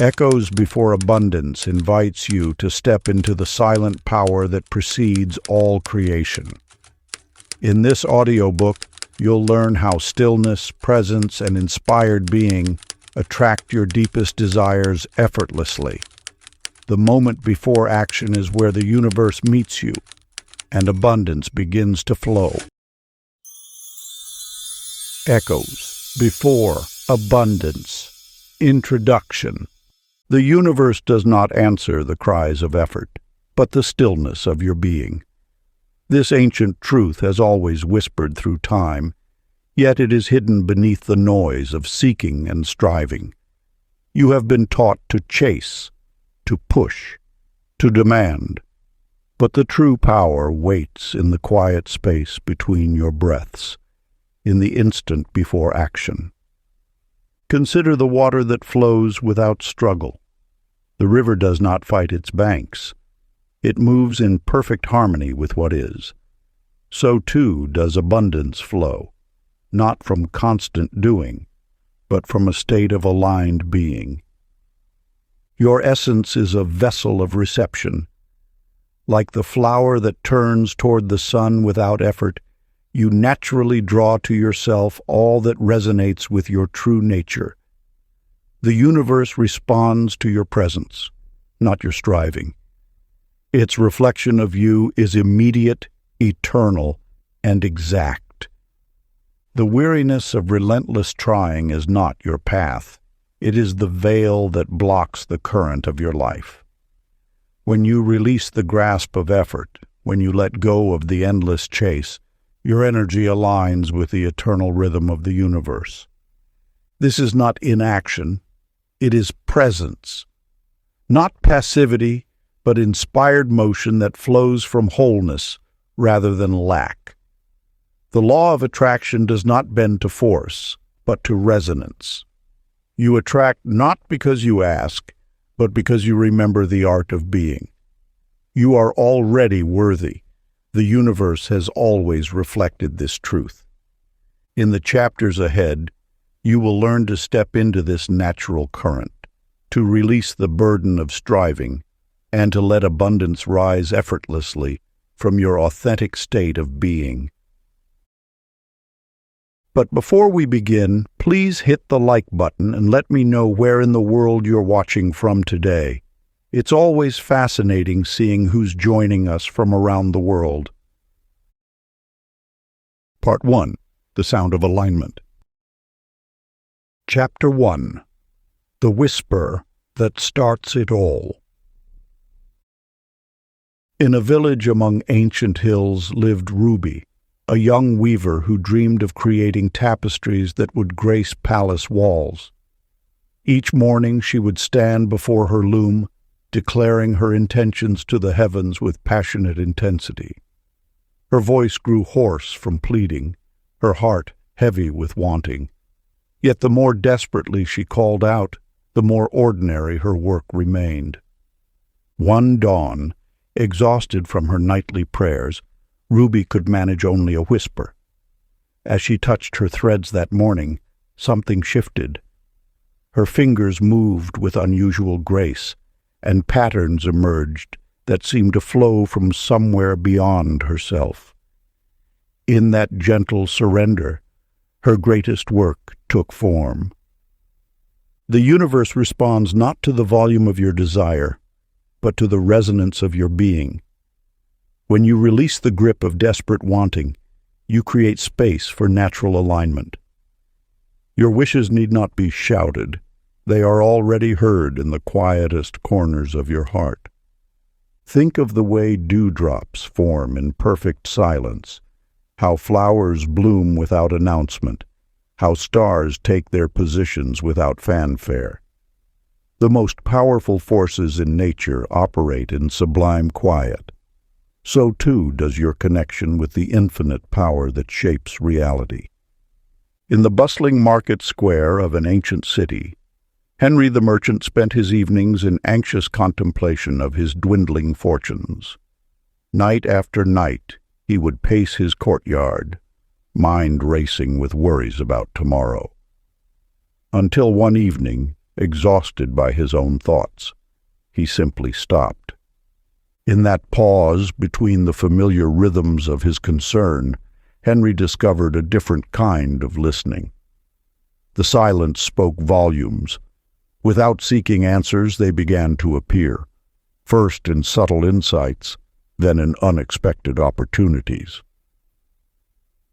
Echoes Before Abundance invites you to step into the silent power that precedes all creation. In this audiobook, you'll learn how stillness, presence, and inspired being attract your deepest desires effortlessly. The moment before action is where the universe meets you, and abundance begins to flow. Echoes Before Abundance. Introduction. The universe does not answer the cries of effort, but the stillness of your being. This ancient truth has always whispered through time, yet it is hidden beneath the noise of seeking and striving. You have been taught to chase, to push, to demand, but the true power waits in the quiet space between your breaths, in the instant before action. Consider the water that flows without struggle. The river does not fight its banks. It moves in perfect harmony with what is. So too does abundance flow, not from constant doing, but from a state of aligned being. Your essence is a vessel of reception. Like the flower that turns toward the sun without effort, you naturally draw to yourself all that resonates with your true nature. The universe responds to your presence, not your striving. Its reflection of you is immediate, eternal, and exact. The weariness of relentless trying is not your path. It is the veil that blocks the current of your life. When you release the grasp of effort, when you let go of the endless chase, your energy aligns with the eternal rhythm of the universe. This is not inaction, it is presence. Not passivity, but inspired motion that flows from wholeness rather than lack. The law of attraction does not bend to force, but to resonance. You attract not because you ask, but because you remember the art of being. You are already worthy. The universe has always reflected this truth. In the chapters ahead, you will learn to step into this natural current, to release the burden of striving, and to let abundance rise effortlessly from your authentic state of being. But before we begin, please hit the like button and let me know where in the world you're watching from today. It's always fascinating seeing who's joining us from around the world. Part 1. The Sound of Alignment. Chapter 1. The Whisper That Starts It All. In a village among ancient hills lived Ruby, a young weaver who dreamed of creating tapestries that would grace palace walls. Each morning she would stand before her loom, declaring her intentions to the heavens with passionate intensity. Her voice grew hoarse from pleading, her heart heavy with wanting. Yet the more desperately she called out, the more ordinary her work remained. One dawn, exhausted from her nightly prayers, Ruby could manage only a whisper. As she touched her threads that morning, something shifted. Her fingers moved with unusual grace, and patterns emerged that seemed to flow from somewhere beyond herself. In that gentle surrender, her greatest work took form. The universe responds not to the volume of your desire, but to the resonance of your being. When you release the grip of desperate wanting, you create space for natural alignment. Your wishes need not be shouted. They are already heard in the quietest corners of your heart. Think of the way dewdrops form in perfect silence, how flowers bloom without announcement, how stars take their positions without fanfare. The most powerful forces in nature operate in sublime quiet. So too does your connection with the infinite power that shapes reality. In the bustling market square of an ancient city, Henry the merchant spent his evenings in anxious contemplation of his dwindling fortunes. Night after night, he would pace his courtyard, mind racing with worries about tomorrow. Until one evening, exhausted by his own thoughts. He simply stopped. In that pause between the familiar rhythms of his concern, Henry discovered a different kind of listening. The silence spoke volumes. Without seeking answers, they began to appear, first in subtle insights, then in unexpected opportunities.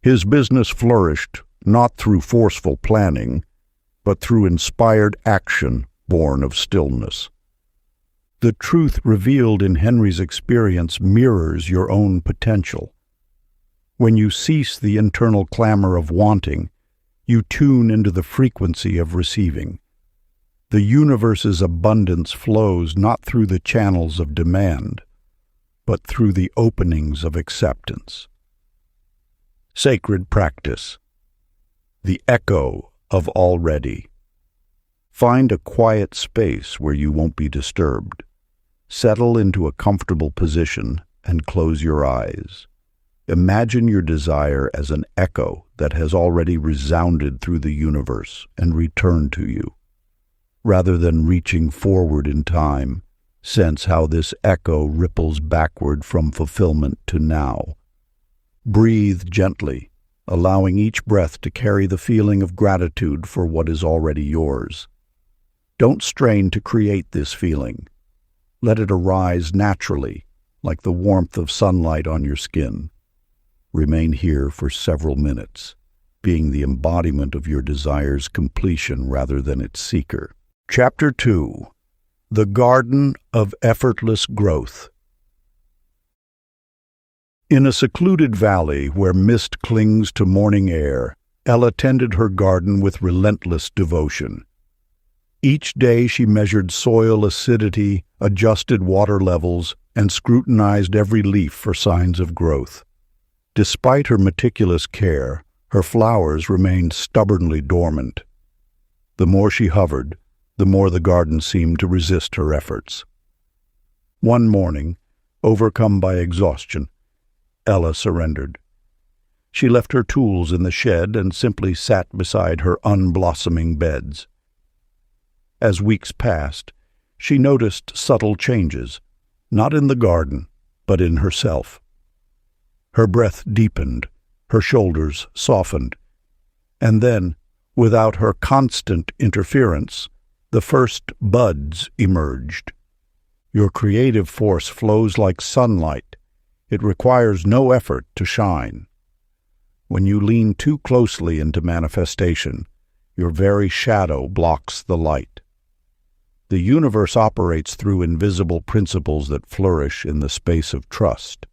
His business flourished not through forceful planning, but through inspired action born of stillness. The truth revealed in Henry's experience mirrors your own potential. When you cease the internal clamor of wanting, you tune into the frequency of receiving. The universe's abundance flows not through the channels of demand, but through the openings of acceptance. Sacred practice. The echo of already. Find a quiet space where you won't be disturbed. Settle into a comfortable position and close your eyes. Imagine your desire as an echo that has already resounded through the universe and returned to you. Rather than reaching forward in time, sense how this echo ripples backward from fulfillment to now. Breathe gently, allowing each breath to carry the feeling of gratitude for what is already yours. Don't strain to create this feeling. Let it arise naturally, like the warmth of sunlight on your skin. Remain here for several minutes, being the embodiment of your desire's completion rather than its seeker. Chapter 2. The Garden of Effortless Growth. In a secluded valley where mist clings to morning air, Ella tended her garden with relentless devotion. Each day she measured soil acidity, adjusted water levels, and scrutinized every leaf for signs of growth. Despite her meticulous care, her flowers remained stubbornly dormant. The more she hovered, the more the garden seemed to resist her efforts. One morning, overcome by exhaustion, Ella surrendered. She left her tools in the shed and simply sat beside her unblossoming beds. As weeks passed, she noticed subtle changes, not in the garden, but in herself. Her breath deepened, her shoulders softened, and then, without her constant interference, the first buds emerged. Your creative force flows like sunlight. It requires no effort to shine. When you lean too closely into manifestation, your very shadow blocks the light. The universe operates through invisible principles that flourish in the space of trust.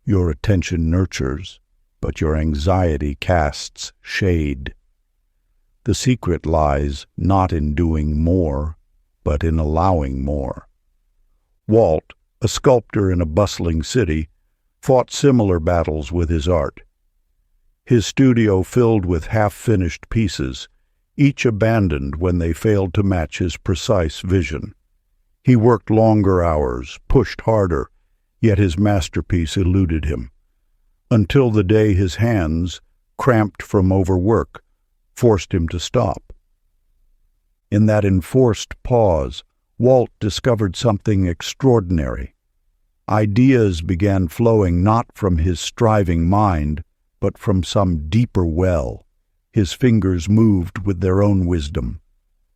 Your attention nurtures, but your anxiety casts shade. The secret lies not in doing more, but in allowing more. Walt, a sculptor in a bustling city, fought similar battles with his art. His studio filled with half-finished pieces, each abandoned when they failed to match his precise vision. He worked longer hours, pushed harder, yet his masterpiece eluded him, until the day his hands, cramped from overwork, forced him to stop. In that enforced pause, Walt discovered something extraordinary. Ideas began flowing not from his striving mind, but from some deeper well. His fingers moved with their own wisdom.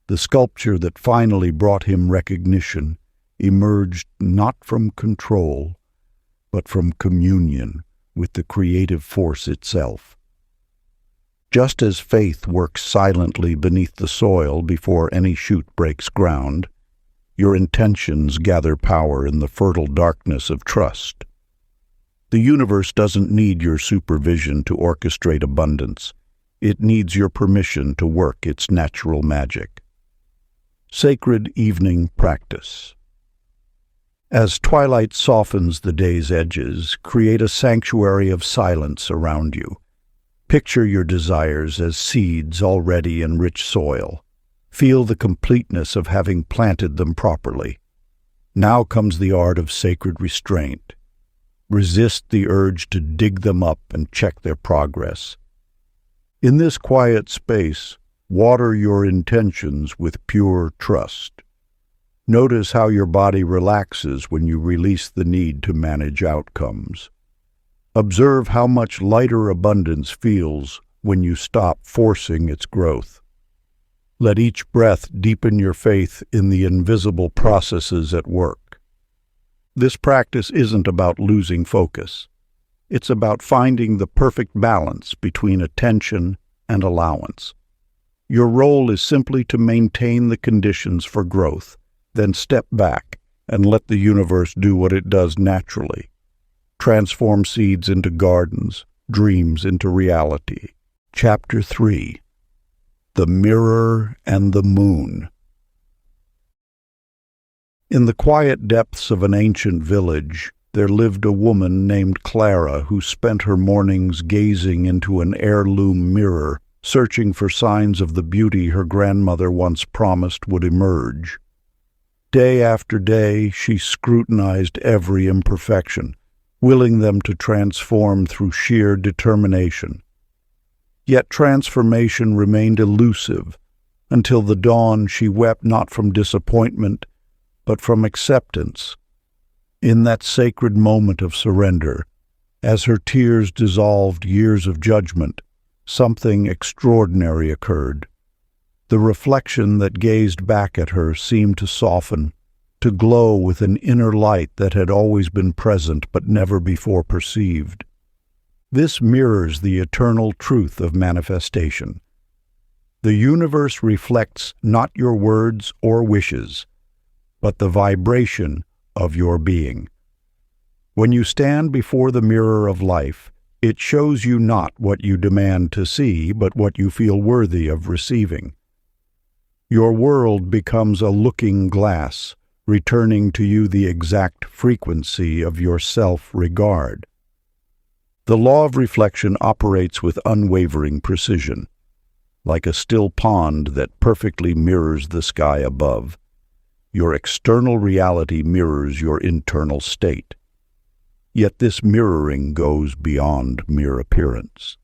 The sculpture that finally brought him recognition emerged not from control, but from communion with the creative force itself. Just as faith works silently beneath the soil before any shoot breaks ground, your intentions gather power in the fertile darkness of trust. The universe doesn't need your supervision to orchestrate abundance. It needs your permission to work its natural magic. Sacred evening practice. As twilight softens the day's edges, create a sanctuary of silence around you. Picture your desires as seeds already in rich soil. Feel the completeness of having planted them properly. Now comes the art of sacred restraint. Resist the urge to dig them up and check their progress. In this quiet space, Water your intentions with pure trust. Notice how your body relaxes when you release the need to manage outcomes. Observe how much lighter abundance feels when you stop forcing its growth. Let each breath deepen your faith in the invisible processes at work. This practice isn't about losing focus. It's about finding the perfect balance between attention and allowance. Your role is simply to maintain the conditions for growth, then step back and let the universe do what it does naturally. Transform seeds into gardens, dreams into reality. Chapter 3. The Mirror and the Moon. In the quiet depths of an ancient village, there lived a woman named Clara who spent her mornings gazing into an heirloom mirror, searching for signs of the beauty her grandmother once promised would emerge. Day after day, she scrutinized every imperfection, willing them to transform through sheer determination. Yet transformation remained elusive. Until the dawn, she wept not from disappointment, but from acceptance. In that sacred moment of surrender, as her tears dissolved years of judgment, something extraordinary occurred. The reflection that gazed back at her seemed to soften, to glow with an inner light that had always been present but never before perceived. This mirrors the eternal truth of manifestation. The universe reflects not your words or wishes, but the vibration of your being. When you stand before the mirror of life, it shows you not what you demand to see, but what you feel worthy of receiving. Your world becomes a looking glass, returning to you the exact frequency of your self-regard. The law of reflection operates with unwavering precision. Like a still pond that perfectly mirrors the sky above, your external reality mirrors your internal state. Yet this mirroring goes beyond mere appearance.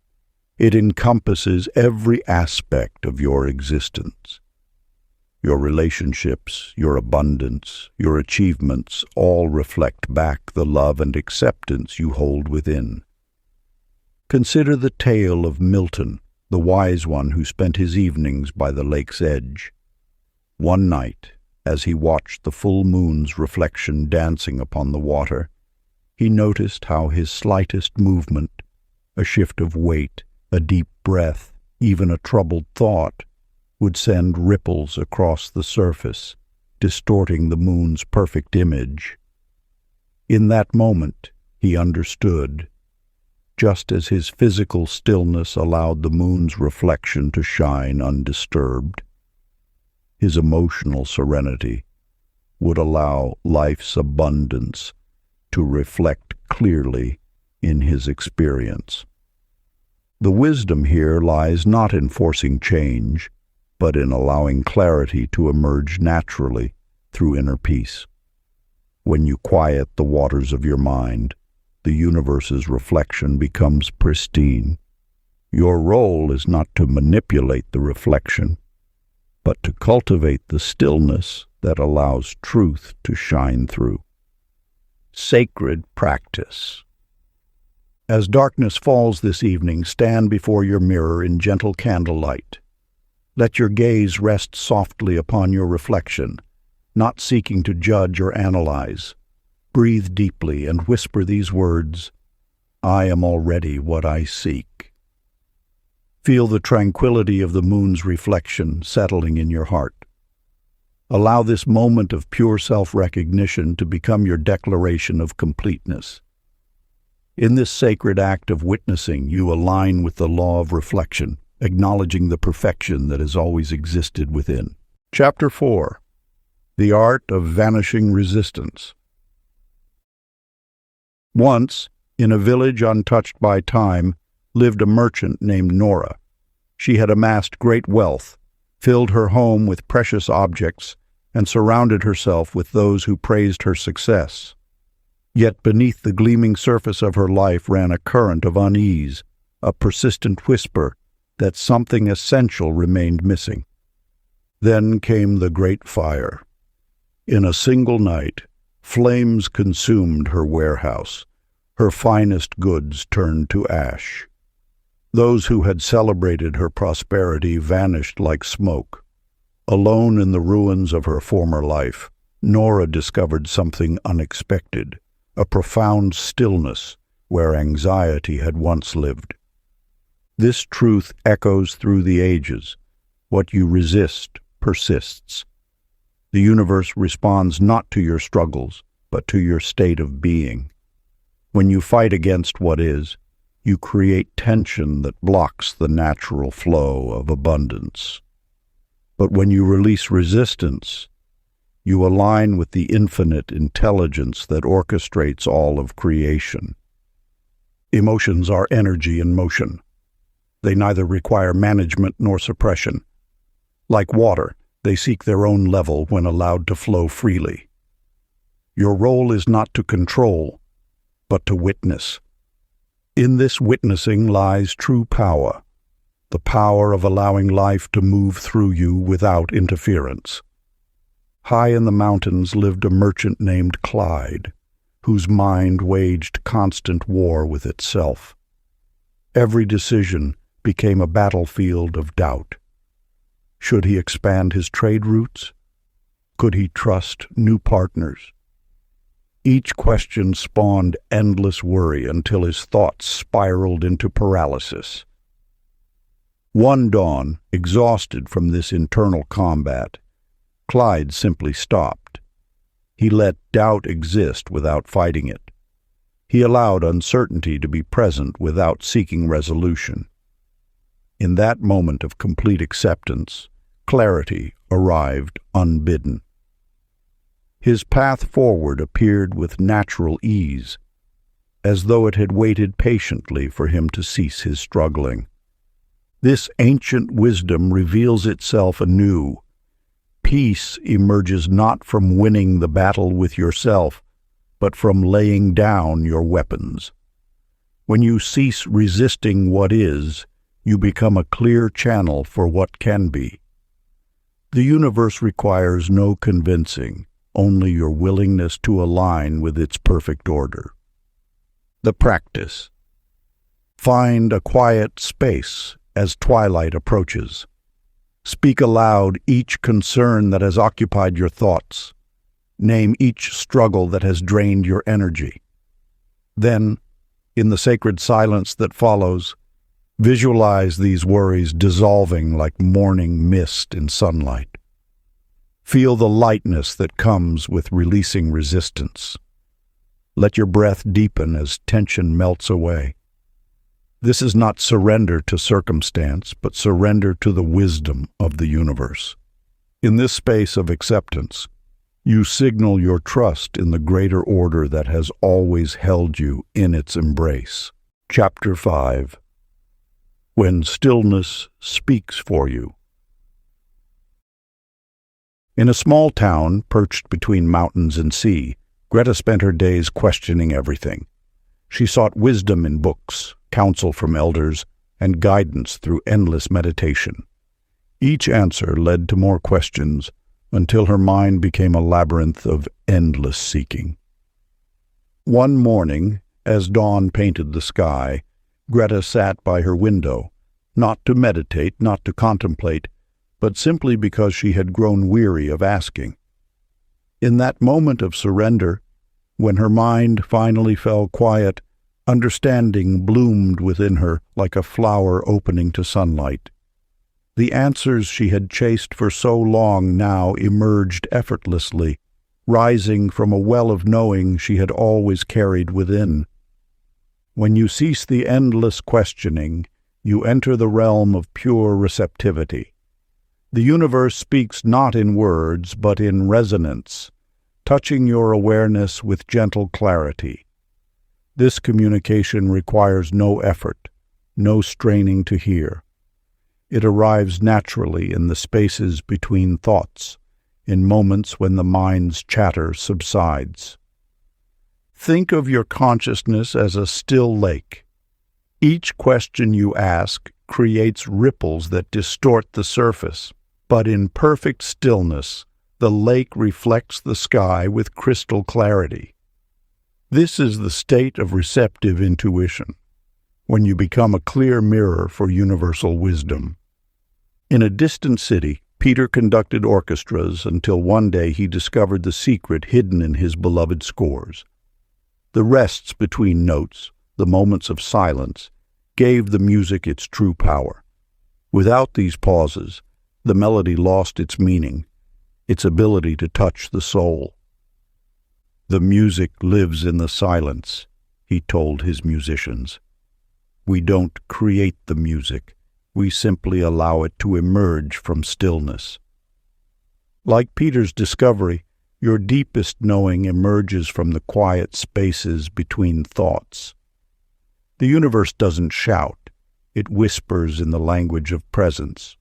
It encompasses every aspect of your existence. Your relationships, your abundance, your achievements all reflect back the love and acceptance you hold within. Consider the tale of Milton, the wise one who spent his evenings by the lake's edge. One night, as he watched the full moon's reflection dancing upon the water, he noticed how his slightest movement, a shift of weight, a deep breath, even a troubled thought, would send ripples across the surface, distorting the moon's perfect image. In that moment, he understood. Just as his physical stillness allowed the moon's reflection to shine undisturbed, his emotional serenity would allow life's abundance to reflect clearly in his experience. The wisdom here lies not in forcing change, but in allowing clarity to emerge naturally through inner peace. When you quiet the waters of your mind, the universe's reflection becomes pristine. Your role is not to manipulate the reflection, but to cultivate the stillness that allows truth to shine through. Sacred practice. As darkness falls this evening, stand before your mirror in gentle candlelight. Let your gaze rest softly upon your reflection, not seeking to judge or analyze. Breathe deeply and whisper these words, "I am already what I seek." Feel the tranquility of the moon's reflection settling in your heart. Allow this moment of pure self-recognition to become your declaration of completeness. In this sacred act of witnessing, you align with the law of reflection, acknowledging the perfection that has always existed within. Chapter 4. The Art of Vanishing Resistance. Once, in a village untouched by time, lived a merchant named Nora. She had amassed great wealth, filled her home with precious objects, and surrounded herself with those who praised her success. Yet beneath the gleaming surface of her life ran a current of unease, a persistent whisper that something essential remained missing. Then came the great fire. In a single night, flames consumed her warehouse. Her finest goods turned to ash. Those who had celebrated her prosperity vanished like smoke. Alone in the ruins of her former life, Nora discovered something unexpected, a profound stillness where anxiety had once lived. This truth echoes through the ages. What you resist persists. The universe responds not to your struggles, but to your state of being. When you fight against what is, you create tension that blocks the natural flow of abundance. But when you release resistance, you align with the infinite intelligence that orchestrates all of creation. Emotions are energy in motion. They neither require management nor suppression. Like water, they seek their own level when allowed to flow freely. Your role is not to control, but to witness. In this witnessing lies true power, the power of allowing life to move through you without interference. High in the mountains lived a merchant named Clyde, whose mind waged constant war with itself. Every decision became a battlefield of doubt. Should he expand his trade routes? Could he trust new partners? Each question spawned endless worry until his thoughts spiraled into paralysis. One dawn, exhausted from this internal combat, Clyde simply stopped. He let doubt exist without fighting it. He allowed uncertainty to be present without seeking resolution. In that moment of complete acceptance, clarity arrived unbidden. His path forward appeared with natural ease, as though it had waited patiently for him to cease his struggling. This ancient wisdom reveals itself anew. Peace emerges not from winning the battle with yourself, but from laying down your weapons. When you cease resisting what is, you become a clear channel for what can be. The universe requires no convincing, only your willingness to align with its perfect order. The practice. Find a quiet space as twilight approaches. Speak aloud each concern that has occupied your thoughts. Name each struggle that has drained your energy. Then, in the sacred silence that follows, visualize these worries dissolving like morning mist in sunlight. Feel the lightness that comes with releasing resistance. Let your breath deepen as tension melts away. This is not surrender to circumstance, but surrender to the wisdom of the universe. In this space of acceptance, you signal your trust in the greater order that has always held you in its embrace. Chapter 5. When Stillness Speaks for You. In a small town perched between mountains and sea, Greta spent her days questioning everything. She sought wisdom in books, counsel from elders, and guidance through endless meditation. Each answer led to more questions, until her mind became a labyrinth of endless seeking. One morning, as dawn painted the sky, Greta sat by her window, not to meditate, not to contemplate, but simply because she had grown weary of asking. In that moment of surrender, when her mind finally fell quiet, understanding bloomed within her like a flower opening to sunlight. The answers she had chased for so long now emerged effortlessly, rising from a well of knowing she had always carried within. When you cease the endless questioning, you enter the realm of pure receptivity. The universe speaks not in words, but in resonance, touching your awareness with gentle clarity. This communication requires no effort, no straining to hear. It arrives naturally in the spaces between thoughts, in moments when the mind's chatter subsides. Think of your consciousness as a still lake. Each question you ask creates ripples that distort the surface, but in perfect stillness, the lake reflects the sky with crystal clarity. This is the state of receptive intuition, when you become a clear mirror for universal wisdom. In a distant city, Peter conducted orchestras until one day he discovered the secret hidden in his beloved scores. The rests between notes, the moments of silence, gave the music its true power. Without these pauses, the melody lost its meaning, its ability to touch the soul. "The music lives in the silence," he told his musicians. "We don't create the music. We simply allow it to emerge from stillness." Like Peter's discovery, your deepest knowing emerges from the quiet spaces between thoughts. The universe doesn't shout, it whispers in the language of presence.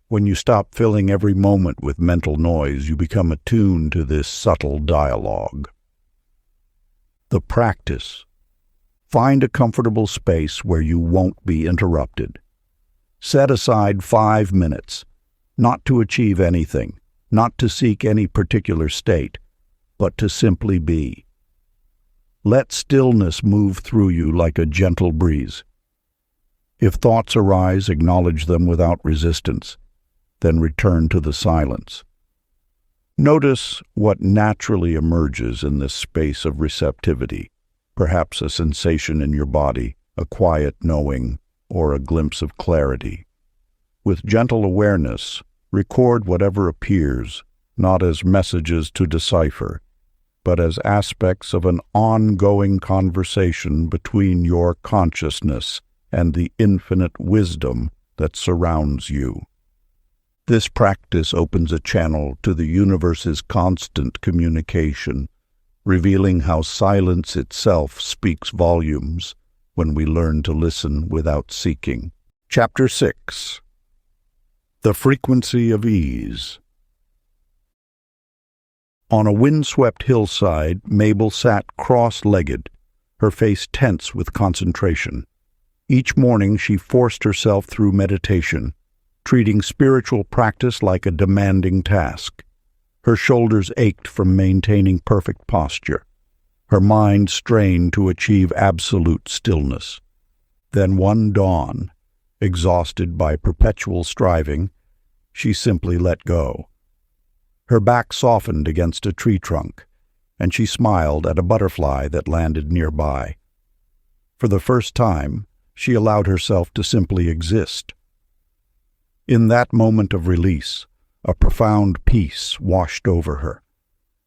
When you stop filling every moment with mental noise, you become attuned to this subtle dialogue. The practice. Find a comfortable space where you won't be interrupted. Set aside 5 minutes, not to achieve anything, not to seek any particular state, but to simply be. Let stillness move through you like a gentle breeze. If thoughts arise, acknowledge them without resistance, then return to the silence. Notice what naturally emerges in this space of receptivity, perhaps a sensation in your body, a quiet knowing, or a glimpse of clarity. With gentle awareness, record whatever appears, not as messages to decipher, but as aspects of an ongoing conversation between your consciousness and the infinite wisdom that surrounds you. This practice opens a channel to the universe's constant communication, revealing how silence itself speaks volumes when we learn to listen without seeking. Chapter 6. The Frequency of Ease. On a windswept hillside, Mabel sat cross-legged, her face tense with concentration. Each morning she forced herself through meditation, treating spiritual practice like a demanding task. Her shoulders ached from maintaining perfect posture. Her mind strained to achieve absolute stillness. Then one dawn, exhausted by perpetual striving, she simply let go. Her back softened against a tree trunk, and she smiled at a butterfly that landed nearby. For the first time, she allowed herself to simply exist. In that moment of release, a profound peace washed over her,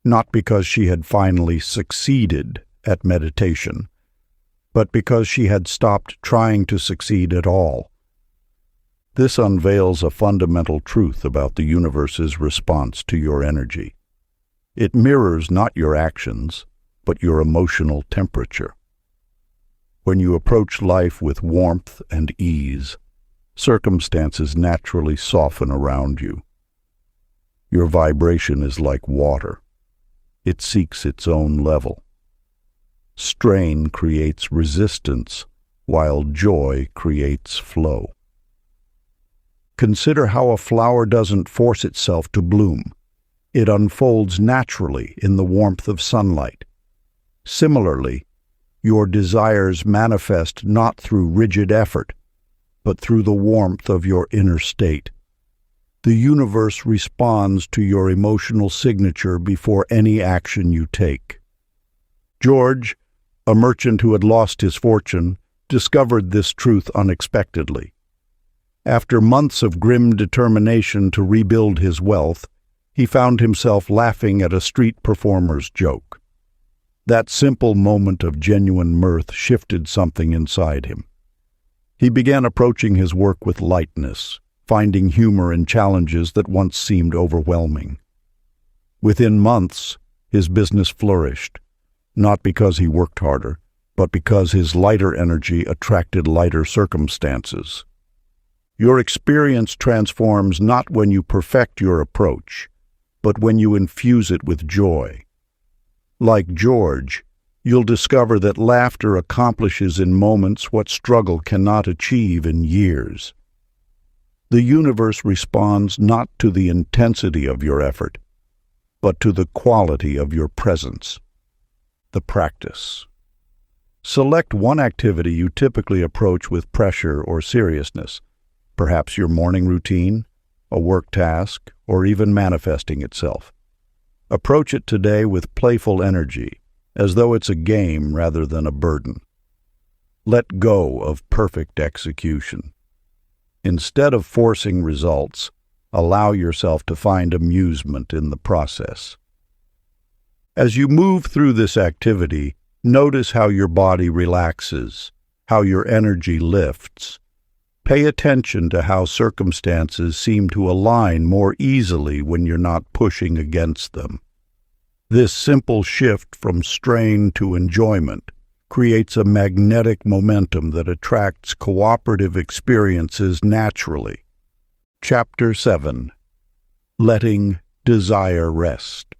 not because she had finally succeeded at meditation, but because she had stopped trying to succeed at all. This unveils a fundamental truth about the universe's response to your energy. It mirrors not your actions, but your emotional temperature. When you approach life with warmth and ease, circumstances naturally soften around you. Your vibration is like water. It seeks its own level. Strain creates resistance, while joy creates flow. Consider how a flower doesn't force itself to bloom. It unfolds naturally in the warmth of sunlight. Similarly, your desires manifest not through rigid effort, but through the warmth of your inner state. The universe responds to your emotional signature before any action you take. George, a merchant who had lost his fortune, discovered this truth unexpectedly. After months of grim determination to rebuild his wealth, he found himself laughing at a street performer's joke. That simple moment of genuine mirth shifted something inside him. He began approaching his work with lightness, finding humor in challenges that once seemed overwhelming. Within months, his business flourished, not because he worked harder, but because his lighter energy attracted lighter circumstances. Your experience transforms not when you perfect your approach, but when you infuse it with joy. Like George, You'll discover that laughter accomplishes in moments what struggle cannot achieve in years. The universe responds not to the intensity of your effort, but to the quality of your presence. The practice. Select one activity you typically approach with pressure or seriousness, perhaps your morning routine, a work task, or even manifesting itself. Approach it today with playful energy, as though it's a game rather than a burden. Let go of perfect execution. Instead of forcing results, allow yourself to find amusement in the process. As you move through this activity, notice how your body relaxes, how your energy lifts. Pay attention to how circumstances seem to align more easily when you're not pushing against them. This simple shift from strain to enjoyment creates a magnetic momentum that attracts cooperative experiences naturally. Chapter 7. Letting Desire Rest.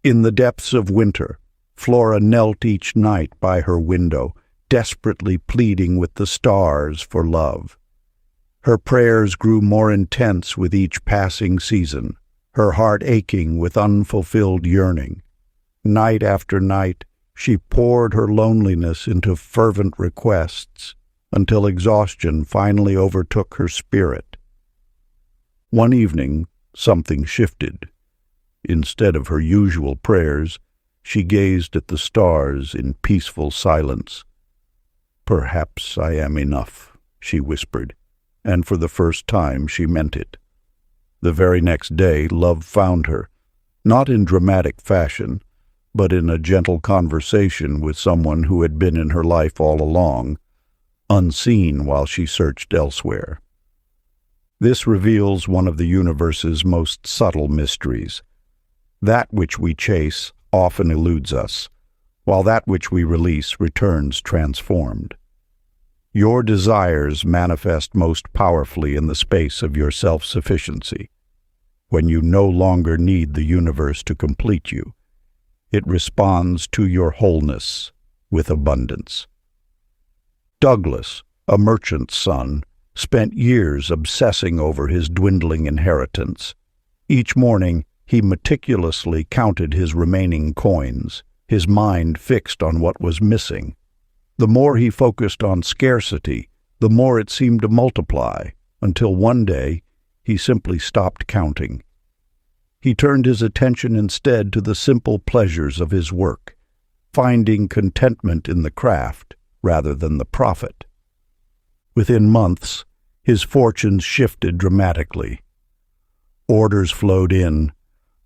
In the depths of winter, Flora knelt each night by her window, desperately pleading with the stars for love. Her prayers grew more intense with each passing season, her heart aching with unfulfilled yearning. Night after night, she poured her loneliness into fervent requests until exhaustion finally overtook her spirit. One evening, something shifted. Instead of her usual prayers, she gazed at the stars in peaceful silence. "Perhaps I am enough," she whispered, and for the first time she meant it. The very next day, love found her, not in dramatic fashion, but in a gentle conversation with someone who had been in her life all along, unseen while she searched elsewhere. This reveals one of the universe's most subtle mysteries. That which we chase often eludes us, while that which we release returns transformed. Your desires manifest most powerfully in the space of your self-sufficiency. When you no longer need the universe to complete you, it responds to your wholeness with abundance. Douglas, a merchant's son, spent years obsessing over his dwindling inheritance. Each morning, he meticulously counted his remaining coins, his mind fixed on what was missing. The more he focused on scarcity, the more it seemed to multiply, until one day he simply stopped counting. He turned his attention instead to the simple pleasures of his work, finding contentment in the craft rather than the profit. Within months, his fortunes shifted dramatically. Orders flowed in,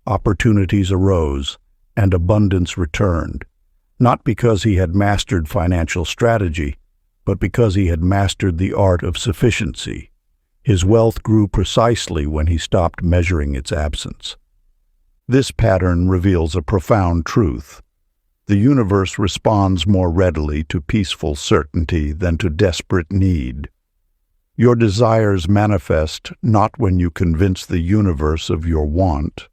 opportunities arose, and abundance returned, not because he had mastered financial strategy, but because he had mastered the art of sufficiency. His wealth grew precisely when he stopped measuring its absence. This pattern reveals a profound truth. The universe responds more readily to peaceful certainty than to desperate need. Your desires manifest not when you convince the universe of your want,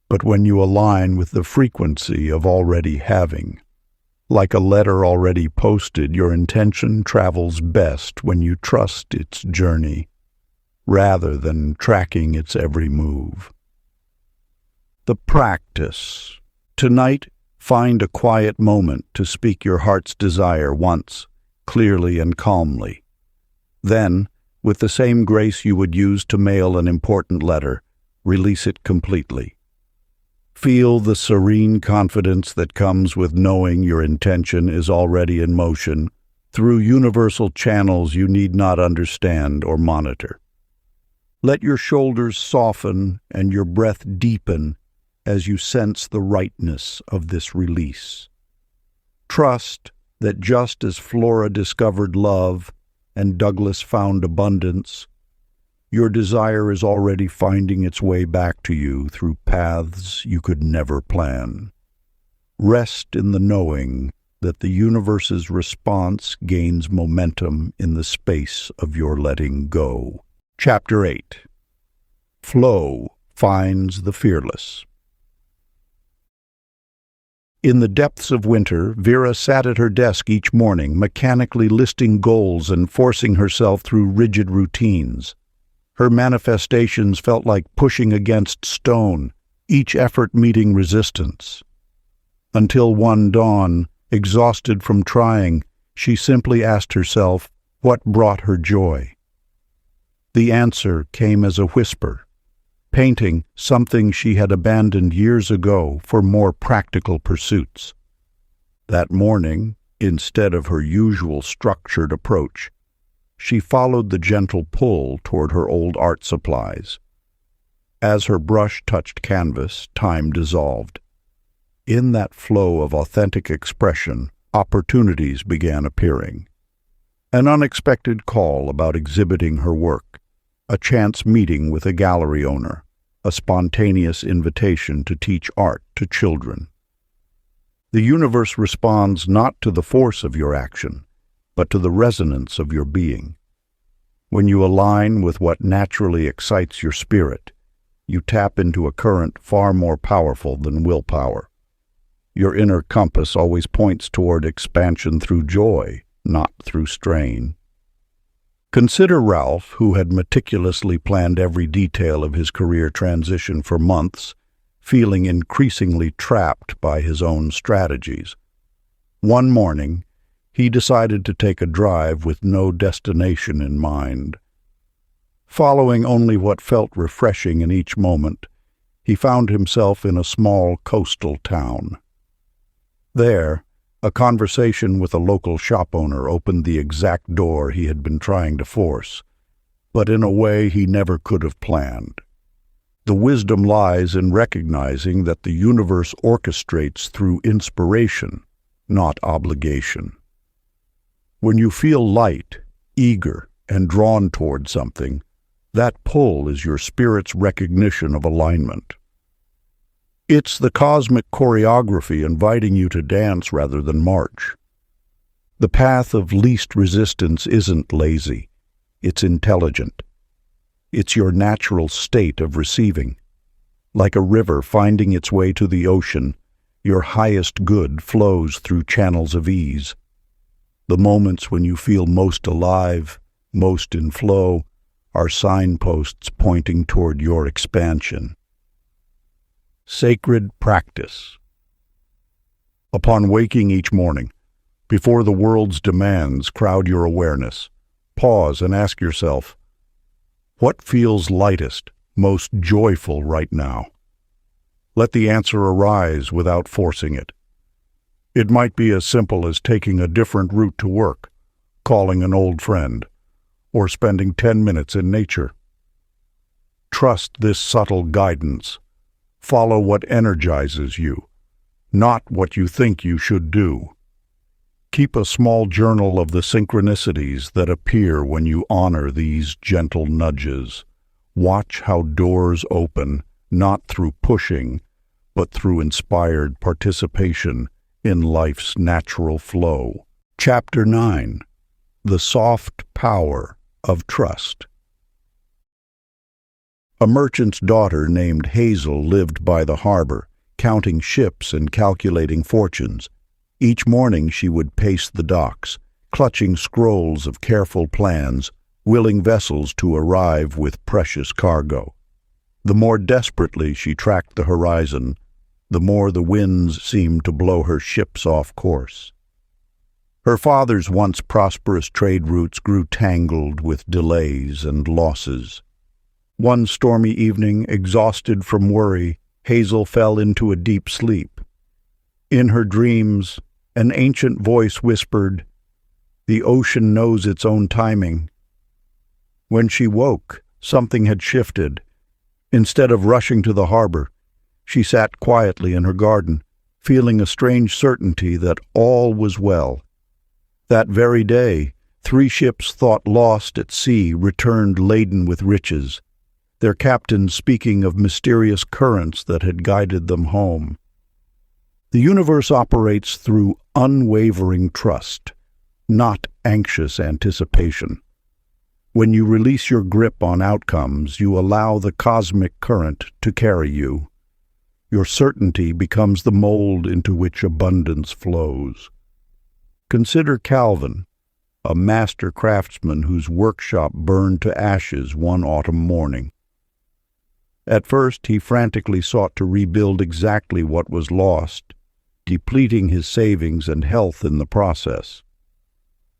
but when you align with the frequency of already having. Like a letter already posted, your intention travels best when you trust its journey, rather than tracking its every move. The practice. Tonight, find a quiet moment to speak your heart's desire once, clearly and calmly. Then, with the same grace you would use to mail an important letter, release it completely. Feel the serene confidence that comes with knowing your intention is already in motion through universal channels you need not understand or monitor. Let your shoulders soften and your breath deepen as you sense the rightness of this release. Trust that just as Flora discovered love and Douglas found abundance, your desire is already finding its way back to you through paths you could never plan. Rest in the knowing that the universe's response gains momentum in the space of your letting go. Chapter 8. Flow finds the fearless. In the depths of winter, Vera sat at her desk each morning, mechanically listing goals and forcing herself through rigid routines. Her manifestations felt like pushing against stone, each effort meeting resistance. Until one dawn, exhausted from trying, she simply asked herself what brought her joy. The answer came as a whisper, painting something she had abandoned years ago for more practical pursuits. That morning, instead of her usual structured approach, she followed the gentle pull toward her old art supplies. As her brush touched canvas, time dissolved. In that flow of authentic expression, opportunities began appearing. An unexpected call about exhibiting her work, a chance meeting with a gallery owner, a spontaneous invitation to teach art to children. The universe responds not to the force of your action, but to the resonance of your being. When you align with what naturally excites your spirit, you tap into a current far more powerful than willpower. Your inner compass always points toward expansion through joy, not through strain. Consider Ralph, who had meticulously planned every detail of his career transition for months, feeling increasingly trapped by his own strategies. One morning, he decided to take a drive with no destination in mind. Following only what felt refreshing in each moment, he found himself in a small coastal town. There, a conversation with a local shop owner opened the exact door he had been trying to force, but in a way he never could have planned. The wisdom lies in recognizing that the universe orchestrates through inspiration, not obligation. When you feel light, eager, and drawn toward something, that pull is your spirit's recognition of alignment. It's the cosmic choreography inviting you to dance rather than march. The path of least resistance isn't lazy, it's intelligent. It's your natural state of receiving. Like a river finding its way to the ocean, your highest good flows through channels of ease. The moments when you feel most alive, most in flow, are signposts pointing toward your expansion. Sacred practice. Upon waking each morning, before the world's demands crowd your awareness, pause and ask yourself, what feels lightest, most joyful right now? Let the answer arise without forcing it. It might be as simple as taking a different route to work, calling an old friend, or spending 10 minutes in nature. Trust this subtle guidance. Follow what energizes you, not what you think you should do. Keep a small journal of the synchronicities that appear when you honor these gentle nudges. Watch how doors open, not through pushing, but through inspired participation in life's natural flow. Chapter 9. The Soft Power of Trust. A merchant's daughter named Hazel lived by the harbor, counting ships and calculating fortunes. Each morning she would pace the docks, clutching scrolls of careful plans, willing vessels to arrive with precious cargo. The more desperately she tracked the horizon, the more the winds seemed to blow her ships off course. Her father's once prosperous trade routes grew tangled with delays and losses. One stormy evening, exhausted from worry, Hazel fell into a deep sleep. In her dreams, an ancient voice whispered, "The ocean knows its own timing." When she woke, something had shifted. Instead of rushing to the harbor, she sat quietly in her garden, feeling a strange certainty that all was well. That very day, 3 ships thought lost at sea returned laden with riches, their captains speaking of mysterious currents that had guided them home. The universe operates through unwavering trust, not anxious anticipation. When you release your grip on outcomes, you allow the cosmic current to carry you. Your certainty becomes the mold into which abundance flows. Consider Calvin, a master craftsman whose workshop burned to ashes one autumn morning. At first, he frantically sought to rebuild exactly what was lost, depleting his savings and health in the process.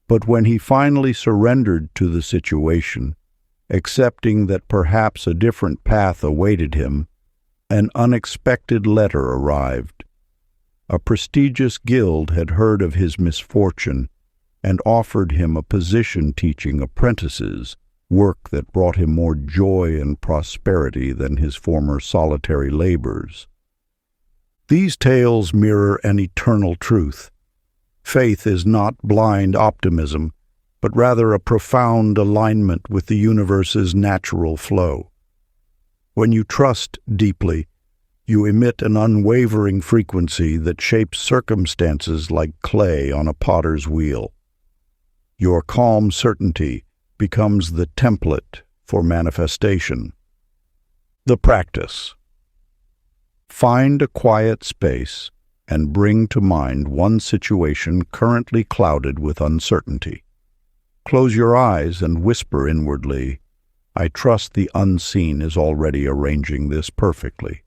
But when he finally surrendered to the situation, accepting that perhaps a different path awaited him, an unexpected letter arrived. A prestigious guild had heard of his misfortune and offered him a position teaching apprentices, work that brought him more joy and prosperity than his former solitary labors. These tales mirror an eternal truth. Faith is not blind optimism, but rather a profound alignment with the universe's natural flow. When you trust deeply, you emit an unwavering frequency that shapes circumstances like clay on a potter's wheel. Your calm certainty becomes the template for manifestation. The practice. Find a quiet space and bring to mind one situation currently clouded with uncertainty. Close your eyes and whisper inwardly, "I trust the unseen is already arranging this perfectly."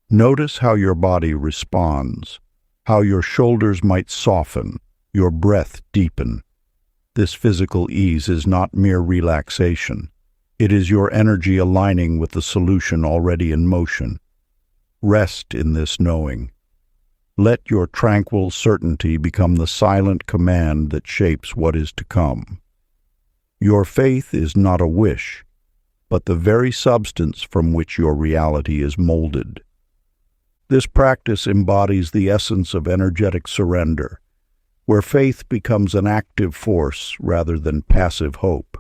Notice how your body responds, how your shoulders might soften, your breath deepen. This physical ease is not mere relaxation. It is your energy aligning with the solution already in motion. Rest in this knowing. Let your tranquil certainty become the silent command that shapes what is to come. Your faith is not a wish, but the very substance from which your reality is molded. This practice embodies the essence of energetic surrender, where faith becomes an active force rather than passive hope.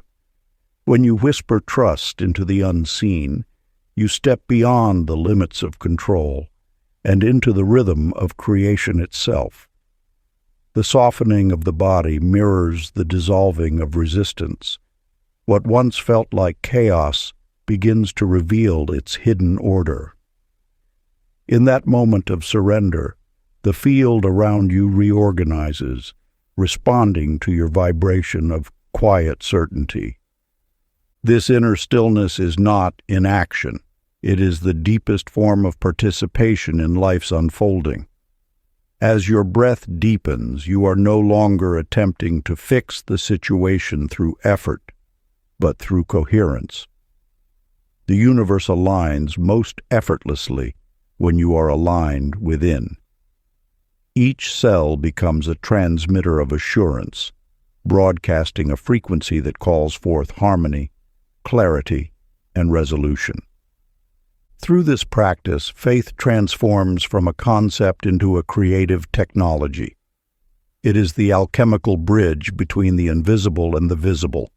When you whisper trust into the unseen, you step beyond the limits of control and into the rhythm of creation itself. The softening of the body mirrors the dissolving of resistance. What once felt like chaos begins to reveal its hidden order. In that moment of surrender, the field around you reorganizes, responding to your vibration of quiet certainty. This inner stillness is not inaction. It is the deepest form of participation in life's unfolding. As your breath deepens, you are no longer attempting to fix the situation through effort, but through coherence. The universe aligns most effortlessly when you are aligned within. Each cell becomes a transmitter of assurance, broadcasting a frequency that calls forth harmony, clarity, and resolution. Through this practice, faith transforms from a concept into a creative technology. It is the alchemical bridge between the invisible and the visible,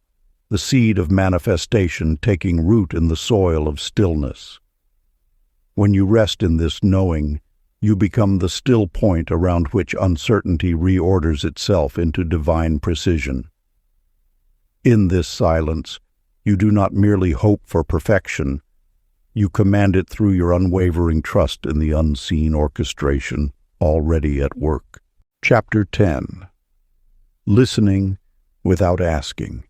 the seed of manifestation taking root in the soil of stillness. When you rest in this knowing, you become the still point around which uncertainty reorders itself into divine precision. In this silence, you do not merely hope for perfection. You command it through your unwavering trust in the unseen orchestration already at work. Chapter 10. Listening without asking.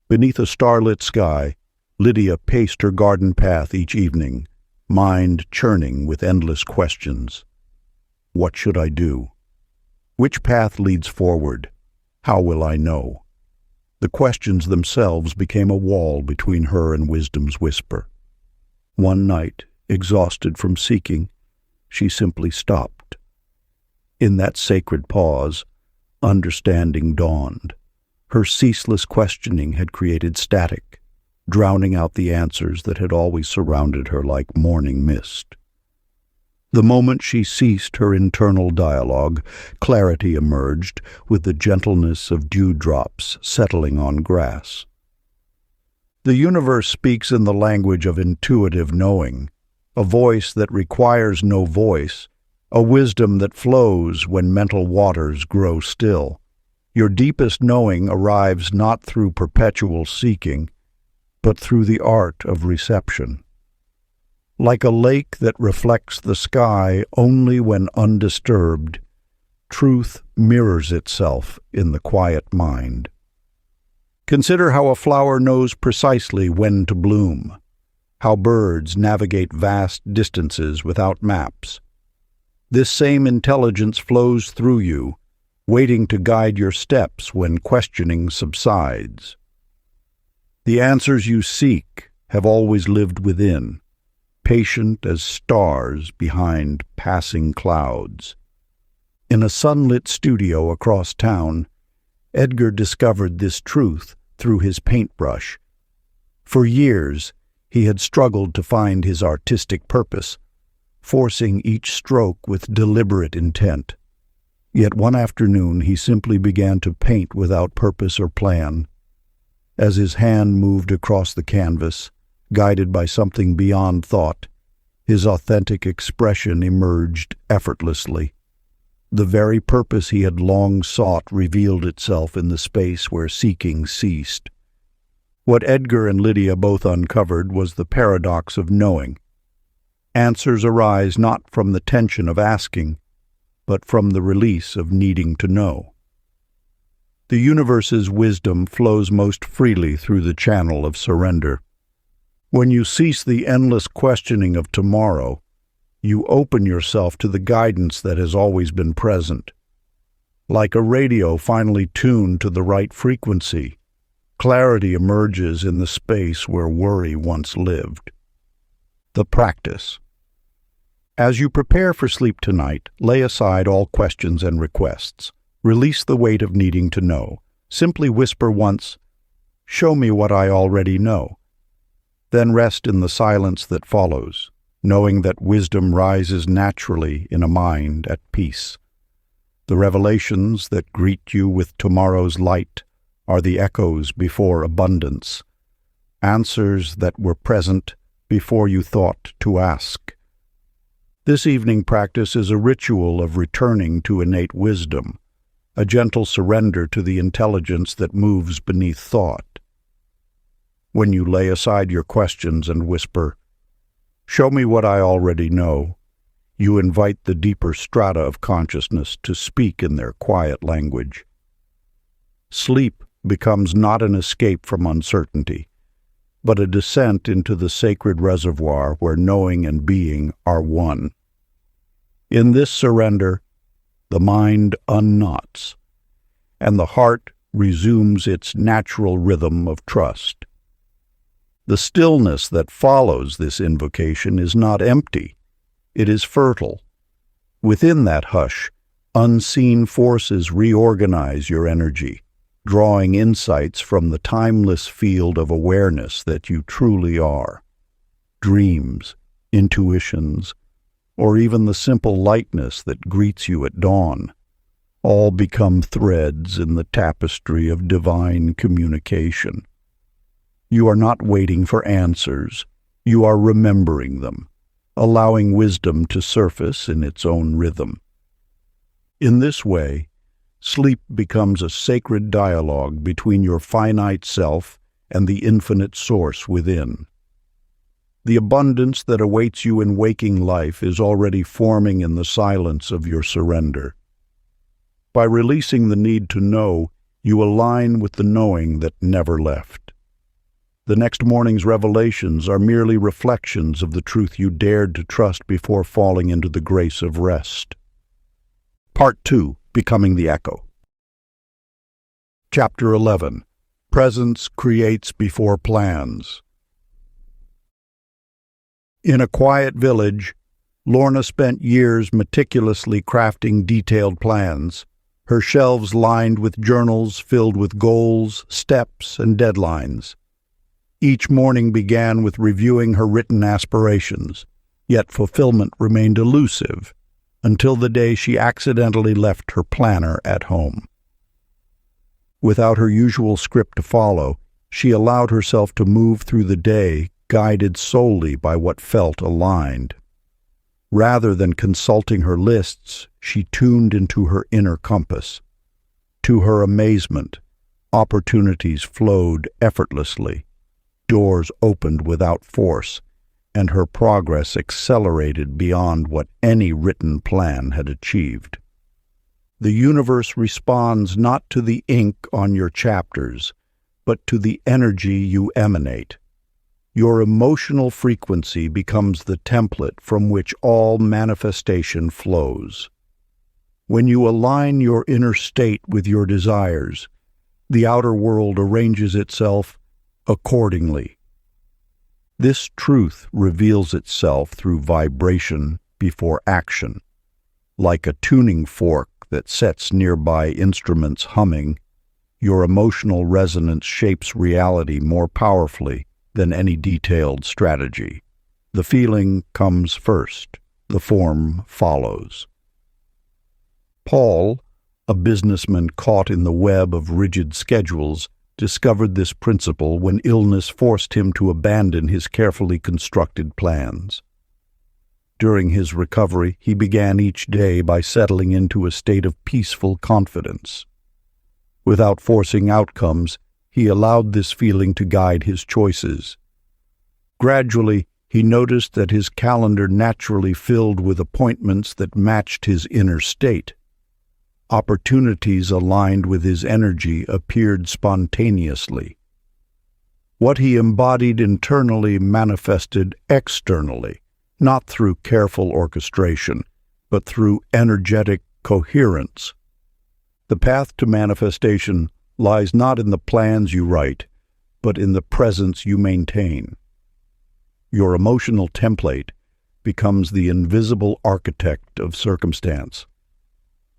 Beneath a starlit sky, Lydia paced her garden path each evening, mind churning with endless questions. What should I do? Which path leads forward? How will I know? The questions themselves became a wall between her and wisdom's whisper. One night, exhausted from seeking, she simply stopped. In that sacred pause, understanding dawned. Her ceaseless questioning had created static, drowning out the answers that had always surrounded her like morning mist. The moment she ceased her internal dialogue, clarity emerged with the gentleness of dewdrops settling on grass. The universe speaks in the language of intuitive knowing, a voice that requires no voice, a wisdom that flows when mental waters grow still. Your deepest knowing arrives not through perpetual seeking, but through the art of reception. Like a lake that reflects the sky only when undisturbed, truth mirrors itself in the quiet mind. Consider how a flower knows precisely when to bloom, how birds navigate vast distances without maps. This same intelligence flows through you, waiting to guide your steps when questioning subsides. The answers you seek have always lived within, patient as stars behind passing clouds. In a sunlit studio across town, Edgar discovered this truth through his paintbrush. For years, he had struggled to find his artistic purpose, forcing each stroke with deliberate intent. Yet one afternoon he simply began to paint without purpose or plan. As his hand moved across the canvas, guided by something beyond thought, his authentic expression emerged effortlessly. The very purpose he had long sought revealed itself in the space where seeking ceased. What Edgar and Lydia both uncovered was the paradox of knowing. Answers arise not from the tension of asking, but from the release of needing to know. The universe's wisdom flows most freely through the channel of surrender. When you cease the endless questioning of tomorrow, you open yourself to the guidance that has always been present. Like a radio finely tuned to the right frequency, clarity emerges in the space where worry once lived. The practice. As you prepare for sleep tonight, lay aside all questions and requests. Release the weight of needing to know. Simply whisper once, "Show me what I already know." Then rest in the silence that follows, knowing that wisdom rises naturally in a mind at peace. The revelations that greet you with tomorrow's light are the echoes before abundance, answers that were present before you thought to ask. This evening practice is a ritual of returning to innate wisdom, a gentle surrender to the intelligence that moves beneath thought. When you lay aside your questions and whisper, "Show me what I already know," you invite the deeper strata of consciousness to speak in their quiet language. Sleep becomes not an escape from uncertainty, but a descent into the sacred reservoir where knowing and being are one. In this surrender, the mind unknots, and the heart resumes its natural rhythm of trust. The stillness that follows this invocation is not empty, it is fertile. Within that hush, unseen forces reorganize your energy, drawing insights from the timeless field of awareness that you truly are. Dreams, intuitions, or even the simple lightness that greets you at dawn, all become threads in the tapestry of divine communication. You are not waiting for answers, you are remembering them, allowing wisdom to surface in its own rhythm. In this way, sleep becomes a sacred dialogue between your finite self and the infinite source within. The abundance that awaits you in waking life is already forming in the silence of your surrender. By releasing the need to know, you align with the knowing that never left. The next morning's revelations are merely reflections of the truth you dared to trust before falling into the grace of rest. Part 2. Becoming the Echo. Chapter 11. Presence creates before plans. In a quiet village, Lorna spent years meticulously crafting detailed plans, her shelves lined with journals filled with goals, steps, and deadlines. Each morning began with reviewing her written aspirations, yet fulfillment remained elusive until the day she accidentally left her planner at home. Without her usual script to follow, she allowed herself to move through the day, guided solely by what felt aligned. Rather than consulting her lists, she tuned into her inner compass. To her amazement, opportunities flowed effortlessly. Doors opened without force, and her progress accelerated beyond what any written plan had achieved. The universe responds not to the ink on your chapters, but to the energy you emanate. Your emotional frequency becomes the template from which all manifestation flows. When you align your inner state with your desires, the outer world arranges itself accordingly. This truth reveals itself through vibration before action. Like a tuning fork that sets nearby instruments humming, your emotional resonance shapes reality more powerfully than any detailed strategy. The feeling comes first, the form follows. Paul, a businessman caught in the web of rigid schedules, discovered this principle when illness forced him to abandon his carefully constructed plans. During his recovery, he began each day by settling into a state of peaceful confidence. Without forcing outcomes, he allowed this feeling to guide his choices. Gradually, he noticed that his calendar naturally filled with appointments that matched his inner state. Opportunities aligned with his energy appeared spontaneously. What he embodied internally manifested externally, not through careful orchestration, but through energetic coherence. The path to manifestation lies not in the plans you write, but in the presence you maintain. Your emotional template becomes the invisible architect of circumstance.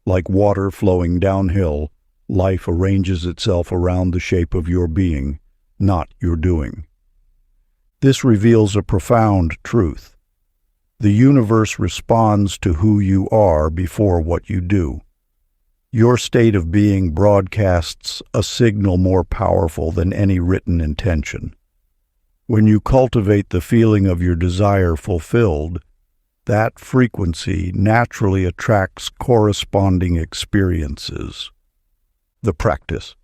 Like water flowing downhill, life arranges itself around the shape of your being, not your doing. This reveals a profound truth. The universe responds to who you are before what you do. Your state of being broadcasts a signal more powerful than any written intention. When you cultivate the feeling of your desire fulfilled, that frequency naturally attracts corresponding experiences. The practice.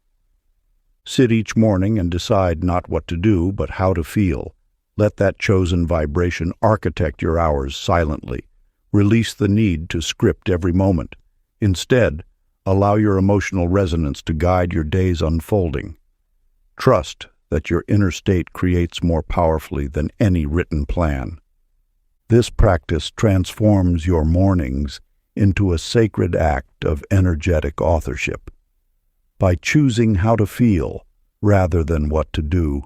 Sit each morning and decide not what to do, but how to feel. Let that chosen vibration architect your hours silently. Release the need to script every moment. Instead, allow your emotional resonance to guide your day's unfolding. Trust that your inner state creates more powerfully than any written plan. This practice transforms your mornings into a sacred act of energetic authorship. By choosing how to feel rather than what to do,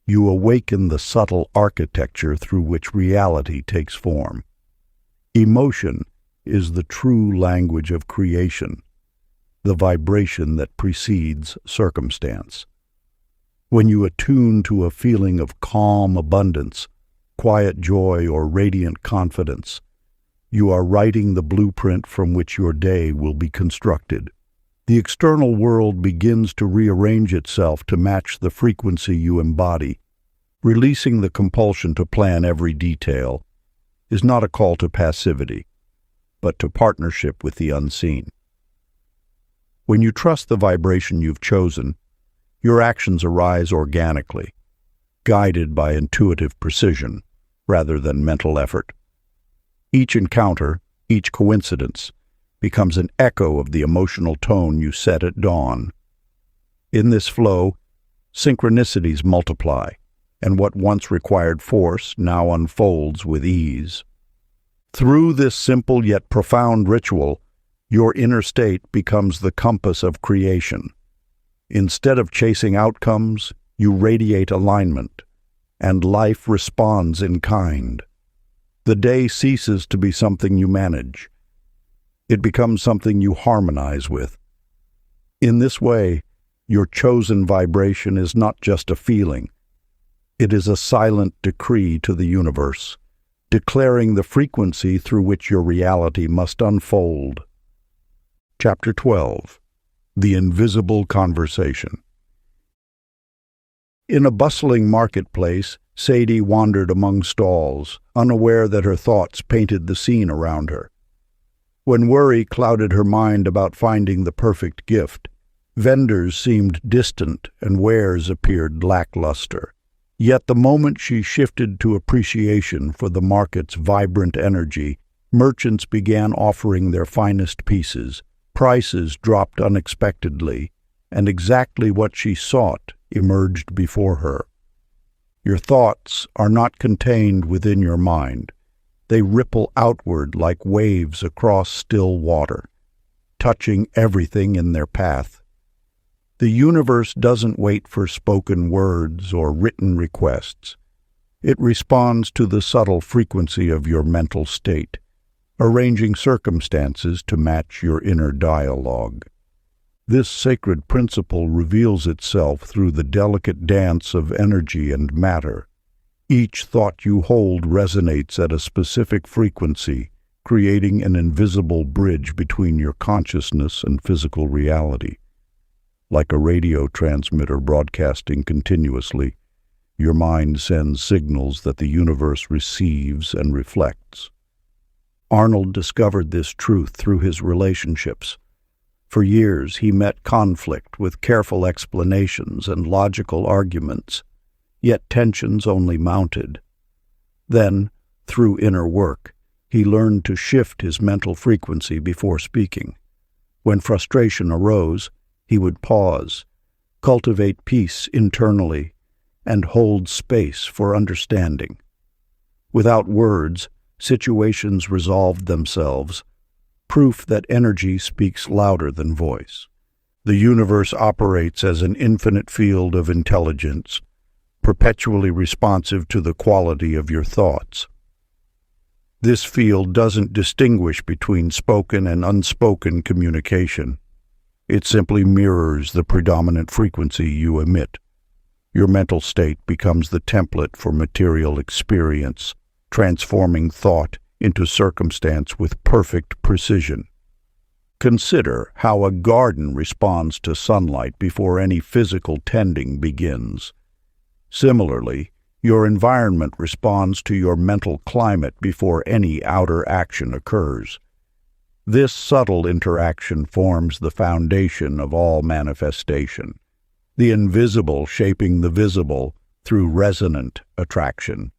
you awaken the subtle architecture through which reality takes form. Emotion is the true language of creation, the vibration that precedes circumstance. When you attune to a feeling of calm abundance, quiet joy, or radiant confidence, you are writing the blueprint from which your day will be constructed. The external world begins to rearrange itself to match the frequency you embody. Releasing the compulsion to plan every detail is not a call to passivity, but to partnership with the unseen. When you trust the vibration you've chosen, your actions arise organically, guided by intuitive precision rather than mental effort. Each encounter, each coincidence, becomes an echo of the emotional tone you set at dawn. In this flow, synchronicities multiply, and what once required force now unfolds with ease. Through this simple yet profound ritual, your inner state becomes the compass of creation. Instead of chasing outcomes, you radiate alignment, and life responds in kind. The day ceases to be something you manage. It becomes something you harmonize with. In this way, your chosen vibration is not just a feeling. It is a silent decree to the universe, declaring the frequency through which your reality must unfold. Chapter 12. The Invisible Conversation. In a bustling marketplace, Sadie wandered among stalls, unaware that her thoughts painted the scene around her. When worry clouded her mind about finding the perfect gift, vendors seemed distant and wares appeared lackluster. Yet the moment she shifted to appreciation for the market's vibrant energy, merchants began offering their finest pieces, prices dropped unexpectedly, and exactly what she sought emerged before her. Your thoughts are not contained within your mind. They ripple outward like waves across still water, touching everything in their path. The universe doesn't wait for spoken words or written requests. It responds to the subtle frequency of your mental state, arranging circumstances to match your inner dialogue. This sacred principle reveals itself through the delicate dance of energy and matter. Each thought you hold resonates at a specific frequency, creating an invisible bridge between your consciousness and physical reality. Like a radio transmitter broadcasting continuously, your mind sends signals that the universe receives and reflects. Arnold discovered this truth through his relationships. For years, he met conflict with careful explanations and logical arguments, yet tensions only mounted. Then, through inner work, he learned to shift his mental frequency before speaking. When frustration arose, he would pause, cultivate peace internally, and hold space for understanding. Without words, situations resolved themselves, proof that energy speaks louder than voice. The universe operates as an infinite field of intelligence, perpetually responsive to the quality of your thoughts. This field doesn't distinguish between spoken and unspoken communication. It simply mirrors the predominant frequency you emit. Your mental state becomes the template for material experience, transforming thought into circumstance with perfect precision. Consider how a garden responds to sunlight before any physical tending begins. Similarly, your environment responds to your mental climate before any outer action occurs. This subtle interaction forms the foundation of all manifestation, the invisible shaping the visible through resonant attraction.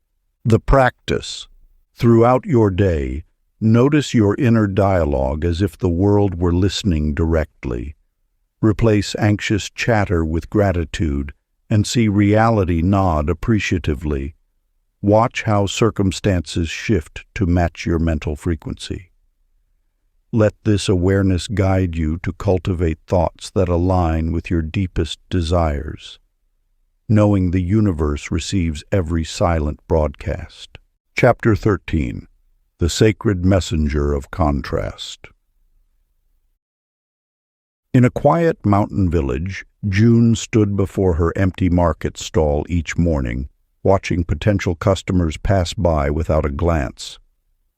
The practice. Throughout your day, notice your inner dialogue as if the world were listening directly. Replace anxious chatter with gratitude and see reality nod appreciatively. Watch how circumstances shift to match your mental frequency. Let this awareness guide you to cultivate thoughts that align with your deepest desires, knowing the universe receives every silent broadcast. Chapter 13. The Sacred Messenger of Contrast. In a quiet mountain village, June stood before her empty market stall each morning, watching potential customers pass by without a glance.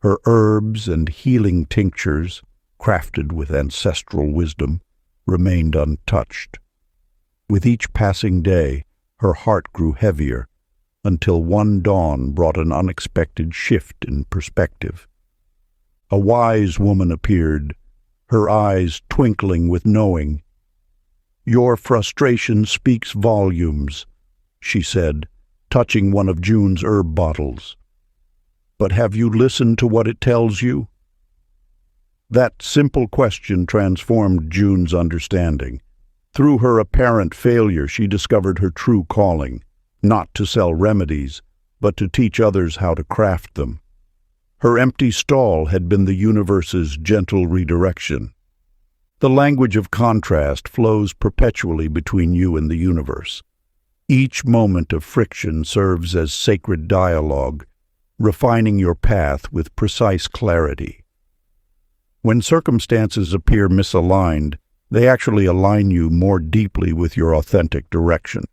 Her herbs and healing tinctures, crafted with ancestral wisdom, remained untouched. With each passing day, her heart grew heavier, until one dawn brought an unexpected shift in perspective. A wise woman appeared, her eyes twinkling with knowing. "Your frustration speaks volumes," she said, touching one of June's herb bottles. "But have you listened to what it tells you?" That simple question transformed June's understanding. Through her apparent failure, she discovered her true calling, not to sell remedies, but to teach others how to craft them. Her empty stall had been the universe's gentle redirection. The language of contrast flows perpetually between you and the universe. Each moment of friction serves as sacred dialogue, refining your path with precise clarity. When circumstances appear misaligned, they actually align you more deeply with your authentic direction.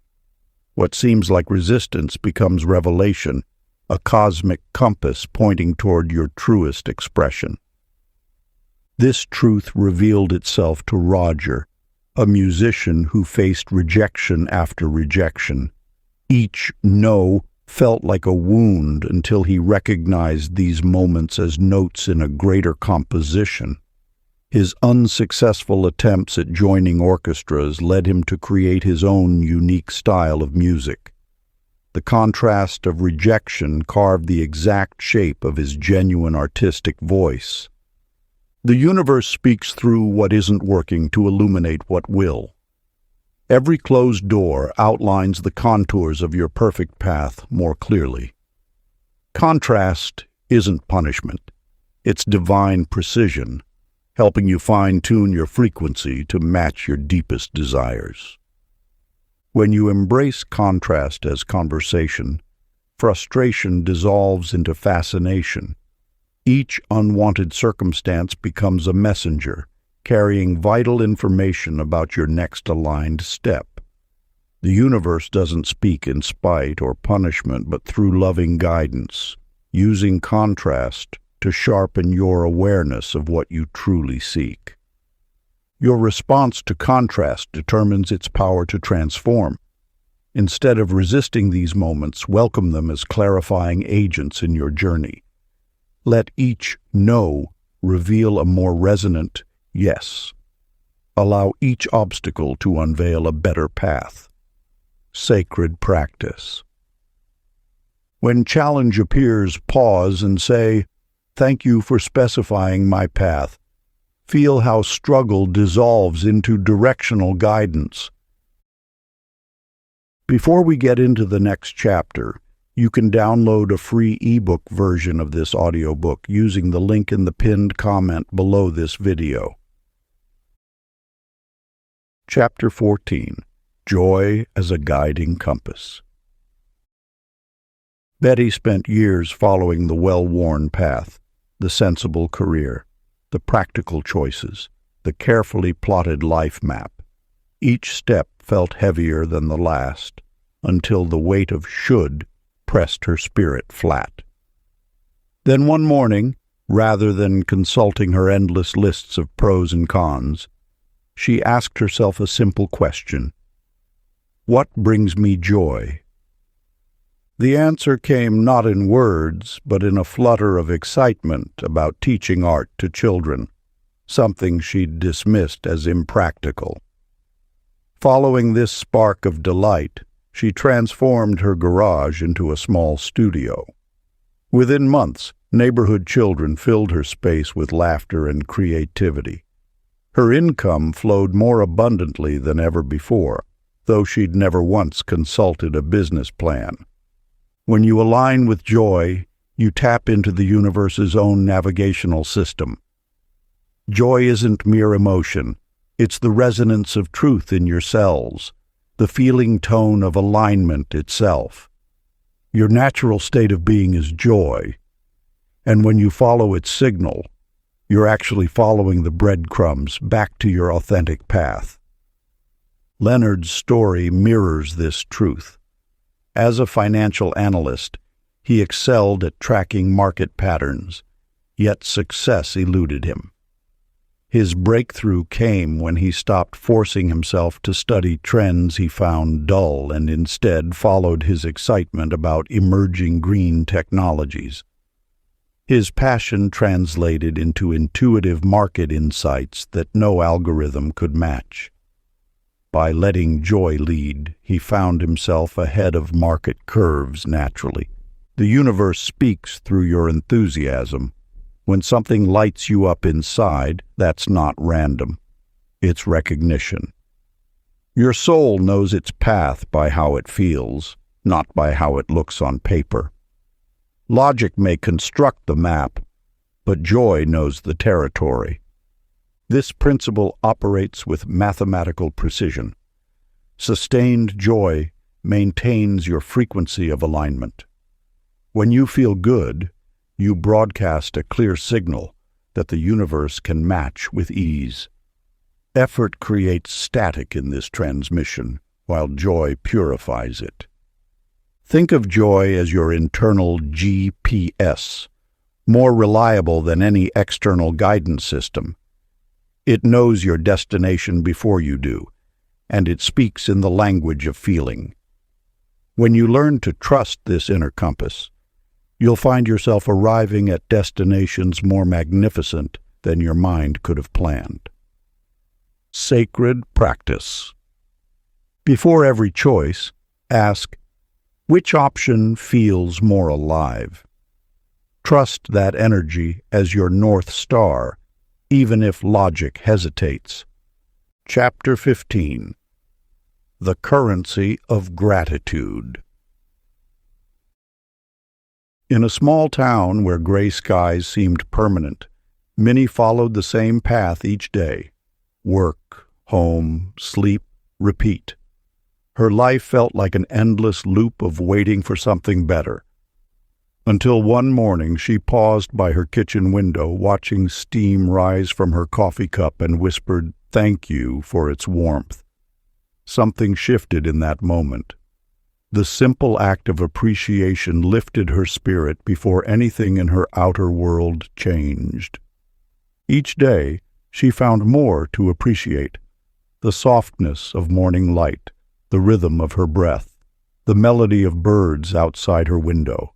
What seems like resistance becomes revelation, a cosmic compass pointing toward your truest expression. This truth revealed itself to Roger, a musician who faced rejection after rejection. Each no felt like a wound until he recognized these moments as notes in a greater composition. His unsuccessful attempts at joining orchestras led him to create his own unique style of music. The contrast of rejection carved the exact shape of his genuine artistic voice. The universe speaks through what isn't working to illuminate what will. Every closed door outlines the contours of your perfect path more clearly. Contrast isn't punishment. It's divine precision, helping you fine-tune your frequency to match your deepest desires. When you embrace contrast as conversation, frustration dissolves into fascination. Each unwanted circumstance becomes a messenger, carrying vital information about your next aligned step. The universe doesn't speak in spite or punishment, but through loving guidance, using contrast to sharpen your awareness of what you truly seek. Your response to contrast determines its power to transform. Instead of resisting these moments, welcome them as clarifying agents in your journey. Let each no reveal a more resonant yes. Allow each obstacle to unveil a better path. Sacred practice. When challenge appears, pause and say, "Thank you for specifying my path." Feel how struggle dissolves into directional guidance. Before we get into the next chapter, you can download a free ebook version of this audiobook using the link in the pinned comment below this video. Chapter 14. Joy as a Guiding Compass. Betty spent years following the well-worn path, the sensible career, the practical choices, the carefully plotted life map. Each step felt heavier than the last, until the weight of should pressed her spirit flat. Then one morning, rather than consulting her endless lists of pros and cons, she asked herself a simple question: what brings me joy? The answer came not in words, but in a flutter of excitement about teaching art to children, something she'd dismissed as impractical. Following this spark of delight, she transformed her garage into a small studio. Within months, neighborhood children filled her space with laughter and creativity. Her income flowed more abundantly than ever before, though she'd never once consulted a business plan. When you align with joy, you tap into the universe's own navigational system. Joy isn't mere emotion. It's the resonance of truth in your cells, the feeling tone of alignment itself. Your natural state of being is joy, and when you follow its signal, you're actually following the breadcrumbs back to your authentic path. Leonard's story mirrors this truth. As a financial analyst, he excelled at tracking market patterns, yet success eluded him. His breakthrough came when he stopped forcing himself to study trends he found dull and instead followed his excitement about emerging green technologies. His passion translated into intuitive market insights that no algorithm could match. By letting joy lead, he found himself ahead of market curves naturally. The universe speaks through your enthusiasm. When something lights you up inside, that's not random. It's recognition. Your soul knows its path by how it feels, not by how it looks on paper. Logic may construct the map, but joy knows the territory. This principle operates with mathematical precision. Sustained joy maintains your frequency of alignment. When you feel good, you broadcast a clear signal that the universe can match with ease. Effort creates static in this transmission, while joy purifies it. Think of joy as your internal GPS, more reliable than any external guidance system. It knows your destination before you do, and it speaks in the language of feeling. When you learn to trust this inner compass, you'll find yourself arriving at destinations more magnificent than your mind could have planned. Sacred practice. Before every choice, ask, Which option feels more alive? Trust that energy as your North Star, even if logic hesitates. Chapter 15. The Currency of Gratitude. In a small town where gray skies seemed permanent, Minnie followed the same path each day. Work, home, sleep, repeat. Her life felt like an endless loop of waiting for something better. Until one morning she paused by her kitchen window, watching steam rise from her coffee cup, and whispered, "Thank you for its warmth." Something shifted in that moment. The simple act of appreciation lifted her spirit before anything in her outer world changed. Each day, she found more to appreciate: the softness of morning light, the rhythm of her breath, the melody of birds outside her window.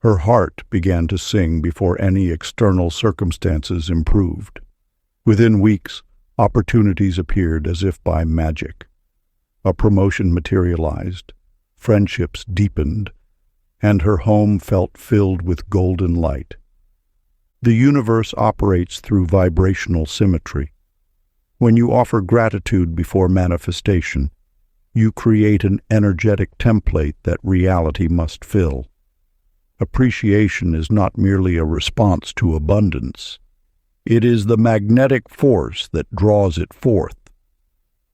Her heart began to sing before any external circumstances improved. Within weeks, opportunities appeared as if by magic. A promotion materialized, friendships deepened, and her home felt filled with golden light. The universe operates through vibrational symmetry. When you offer gratitude before manifestation, you create an energetic template that reality must fill. Appreciation is not merely a response to abundance. It is the magnetic force that draws it forth.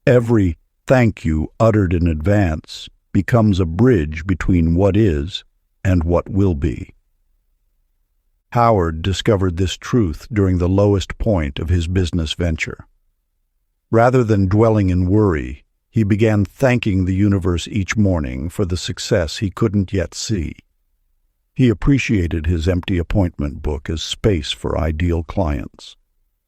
Every thank you uttered in advance becomes a bridge between what is and what will be. Howard discovered this truth during the lowest point of his business venture. Rather than dwelling in worry, he began thanking the universe each morning for the success he couldn't yet see. He appreciated his empty appointment book as space for ideal clients.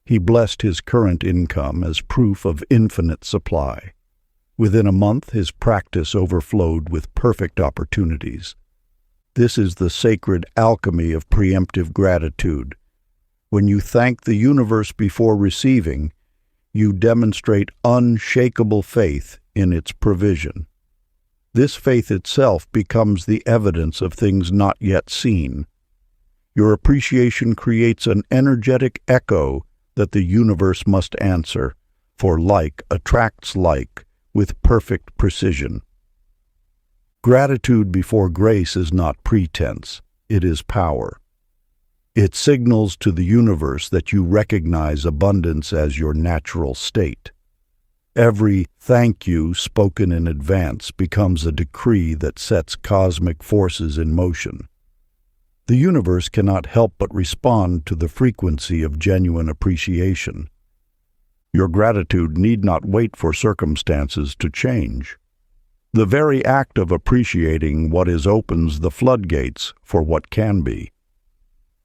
He blessed his current income as proof of infinite supply. Within a month, his practice overflowed with perfect opportunities. This is the sacred alchemy of preemptive gratitude. When you thank the universe before receiving, you demonstrate unshakable faith in its provision. This faith itself becomes the evidence of things not yet seen. Your appreciation creates an energetic echo that the universe must answer, for like attracts like with perfect precision. Gratitude before grace is not pretense, it is power. It signals to the universe that you recognize abundance as your natural state. Every thank you spoken in advance becomes a decree that sets cosmic forces in motion. The universe cannot help but respond to the frequency of genuine appreciation. Your gratitude need not wait for circumstances to change. The very act of appreciating what is opens the floodgates for what can be.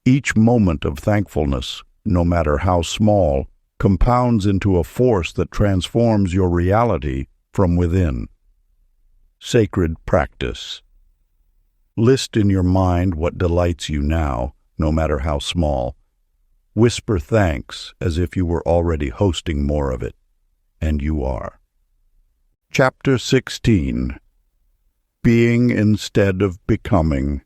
Each moment of thankfulness, no matter how small, compounds into a force that transforms your reality from within. Sacred practice. List in your mind what delights you now, no matter how small. Whisper thanks as if you were already hosting more of it, and you are. Chapter 16. Being instead of becoming.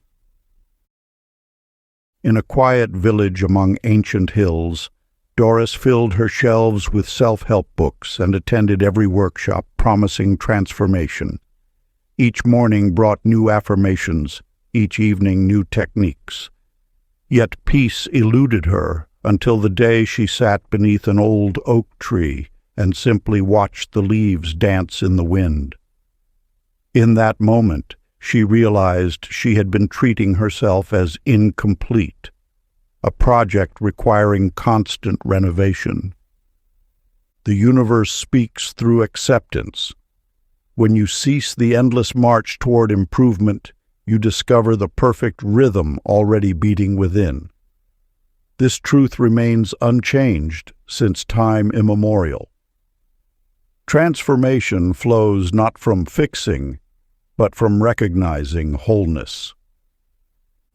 In a quiet village among ancient hills, Doris filled her shelves with self-help books and attended every workshop promising transformation. Each morning brought new affirmations, each evening new techniques. Yet peace eluded her until the day she sat beneath an old oak tree and simply watched the leaves dance in the wind. In that moment, she realized she had been treating herself as incomplete, a project requiring constant renovation. The universe speaks through acceptance. When you cease the endless march toward improvement, you discover the perfect rhythm already beating within. This truth remains unchanged since time immemorial. Transformation flows not from fixing, but from recognizing wholeness.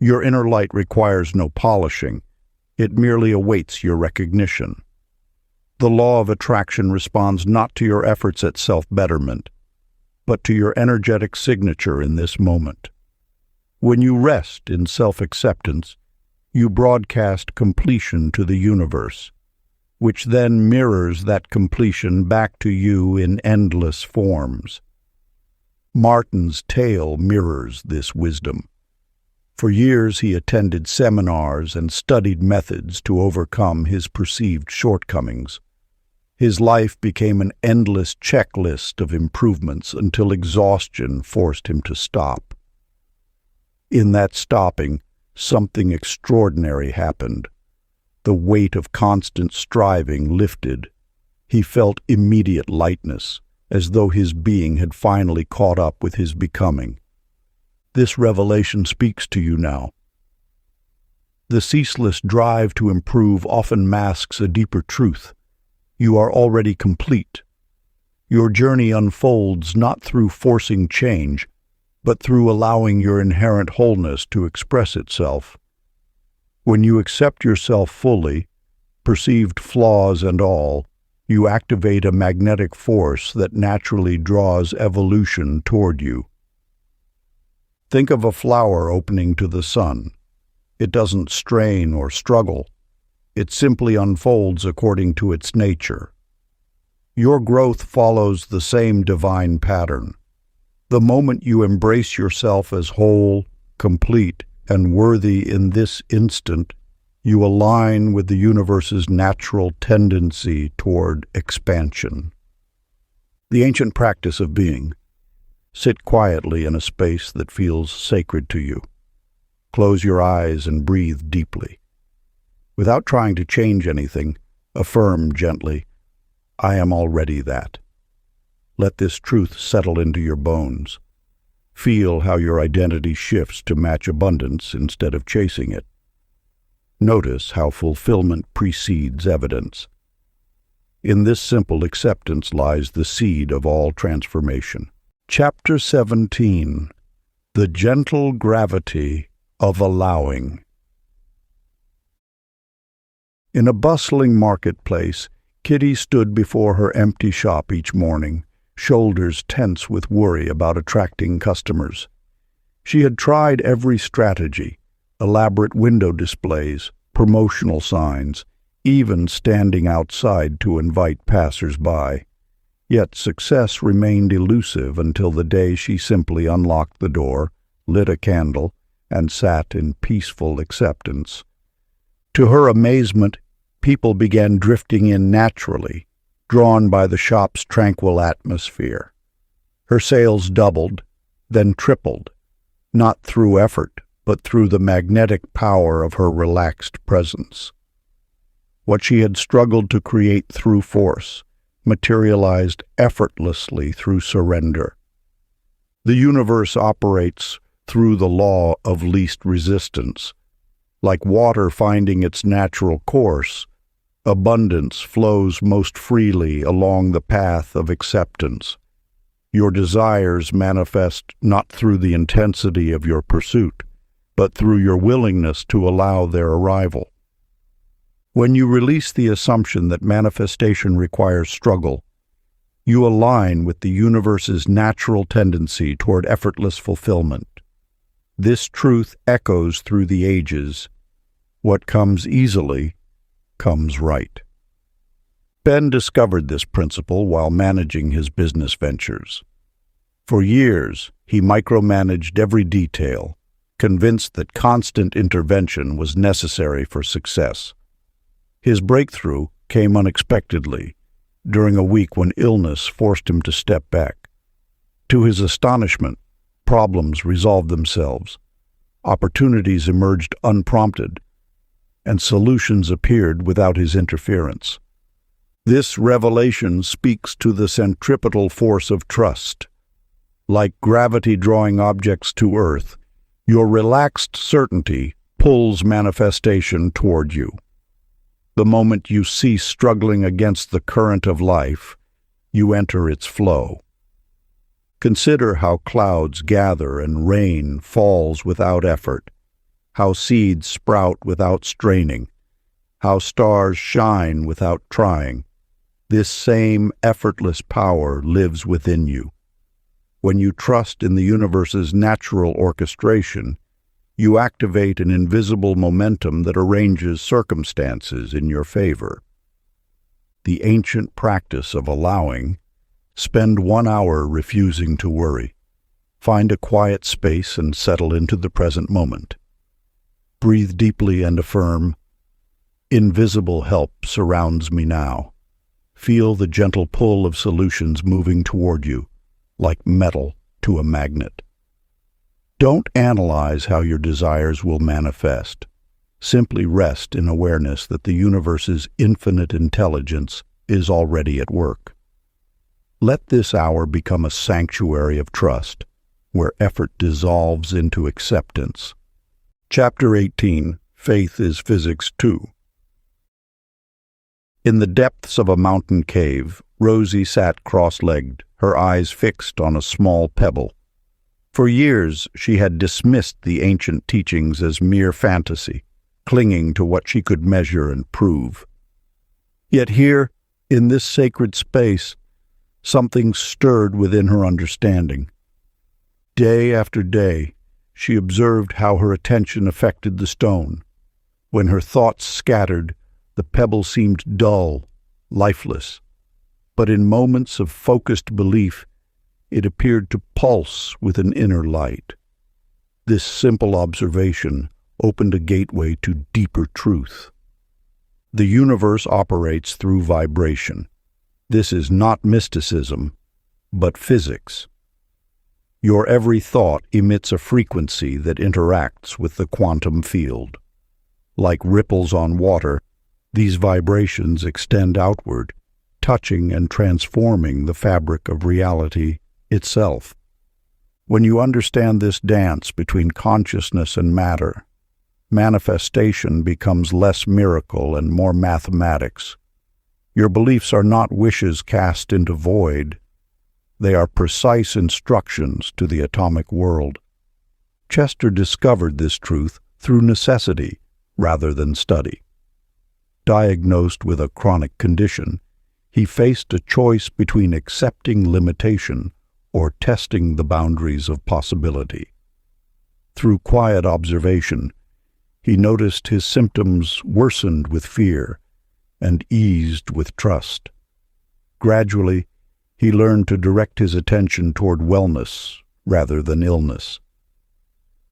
Your inner light requires no polishing. It merely awaits your recognition. The law of attraction responds not to your efforts at self-betterment. but to your energetic signature in this moment. When you rest in self-acceptance, you broadcast completion to the universe, which then mirrors that completion back to you in endless forms. Martin's tale mirrors this wisdom. For years he attended seminars and studied methods to overcome his perceived shortcomings. His life became an endless checklist of improvements until exhaustion forced him to stop. In that stopping, something extraordinary happened. The weight of constant striving lifted. He felt immediate lightness, as though his being had finally caught up with his becoming. This revelation speaks to you now. The ceaseless drive to improve often masks a deeper truth. You are already complete. Your journey unfolds not through forcing change, but through allowing your inherent wholeness to express itself. When you accept yourself fully, perceived flaws and all, you activate a magnetic force that naturally draws evolution toward you. Think of a flower opening to the sun. It doesn't strain or struggle. It simply unfolds according to its nature. Your growth follows the same divine pattern. The moment you embrace yourself as whole, complete, and worthy in this instant, you align with the universe's natural tendency toward expansion. The ancient practice of being. Sit quietly in a space that feels sacred to you. Close your eyes and breathe deeply. Without trying to change anything, affirm gently, "I am already that." Let this truth settle into your bones. Feel how your identity shifts to match abundance instead of chasing it. Notice how fulfillment precedes evidence. In this simple acceptance lies the seed of all transformation. Chapter 17. The Gentle Gravity of Allowing. In a bustling marketplace, Kitty stood before her empty shop each morning, shoulders tense with worry about attracting customers. She had tried every strategy, elaborate window displays, promotional signs, even standing outside to invite passers-by. Yet success remained elusive until the day she simply unlocked the door, lit a candle, and sat in peaceful acceptance. To her amazement, people began drifting in naturally, drawn by the shop's tranquil atmosphere. Her sales doubled, then tripled, not through effort, but through the magnetic power of her relaxed presence. What she had struggled to create through force materialized effortlessly through surrender. The universe operates through the law of least resistance. Like water finding its natural course, abundance flows most freely along the path of acceptance. Your desires manifest not through the intensity of your pursuit, but through your willingness to allow their arrival. When you release the assumption that manifestation requires struggle, you align with the universe's natural tendency toward effortless fulfillment. This truth echoes through the ages. What comes easily comes right. Ben discovered this principle while managing his business ventures. For years, he micromanaged every detail, convinced that constant intervention was necessary for success. His breakthrough came unexpectedly, during a week when illness forced him to step back. To his astonishment, problems resolved themselves, opportunities emerged unprompted, and solutions appeared without his interference. This revelation speaks to the centripetal force of trust. Like gravity drawing objects to Earth, your relaxed certainty pulls manifestation toward you. The moment you cease struggling against the current of life, you enter its flow. Consider how clouds gather and rain falls without effort, how seeds sprout without straining, how stars shine without trying. This same effortless power lives within you. When you trust in the universe's natural orchestration, you activate an invisible momentum that arranges circumstances in your favor. The ancient practice of allowing. Spend 1 hour refusing to worry. Find a quiet space and settle into the present moment. Breathe deeply and affirm, "Invisible help surrounds me now." Feel the gentle pull of solutions moving toward you, like metal to a magnet. Don't analyze how your desires will manifest. Simply rest in awareness that the universe's infinite intelligence is already at work. Let this hour become a sanctuary of trust, where effort dissolves into acceptance. Chapter 18, Faith is Physics 2. In the depths of a mountain cave, Rosie sat cross-legged, her eyes fixed on a small pebble. For years, she had dismissed the ancient teachings as mere fantasy, clinging to what she could measure and prove. Yet here, in this sacred space, something stirred within her understanding. Day after day, she observed how her attention affected the stone. When her thoughts scattered, the pebble seemed dull, lifeless. But in moments of focused belief, it appeared to pulse with an inner light. This simple observation opened a gateway to deeper truth. The universe operates through vibration. This is not mysticism, but physics. Your every thought emits a frequency that interacts with the quantum field. Like ripples on water, these vibrations extend outward, touching and transforming the fabric of reality itself. When you understand this dance between consciousness and matter, manifestation becomes less miracle and more mathematics. Your beliefs are not wishes cast into void. They are precise instructions to the atomic world. Chester discovered this truth through necessity rather than study. Diagnosed with a chronic condition, he faced a choice between accepting limitation or testing the boundaries of possibility. Through quiet observation, he noticed his symptoms worsened with fear and eased with trust. Gradually, he learned to direct his attention toward wellness rather than illness.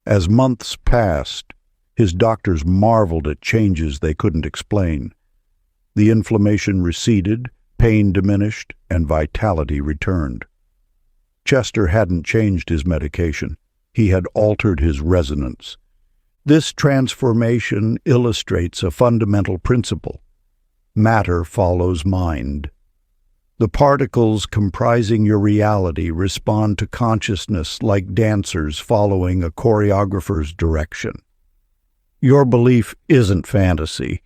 As months passed, his doctors marveled at changes they couldn't explain. The inflammation receded, pain diminished, and vitality returned. Chester hadn't changed his medication. He had altered his resonance. This transformation illustrates a fundamental principle. Matter follows mind. The particles comprising your reality respond to consciousness like dancers following a choreographer's direction. Your belief isn't fantasy.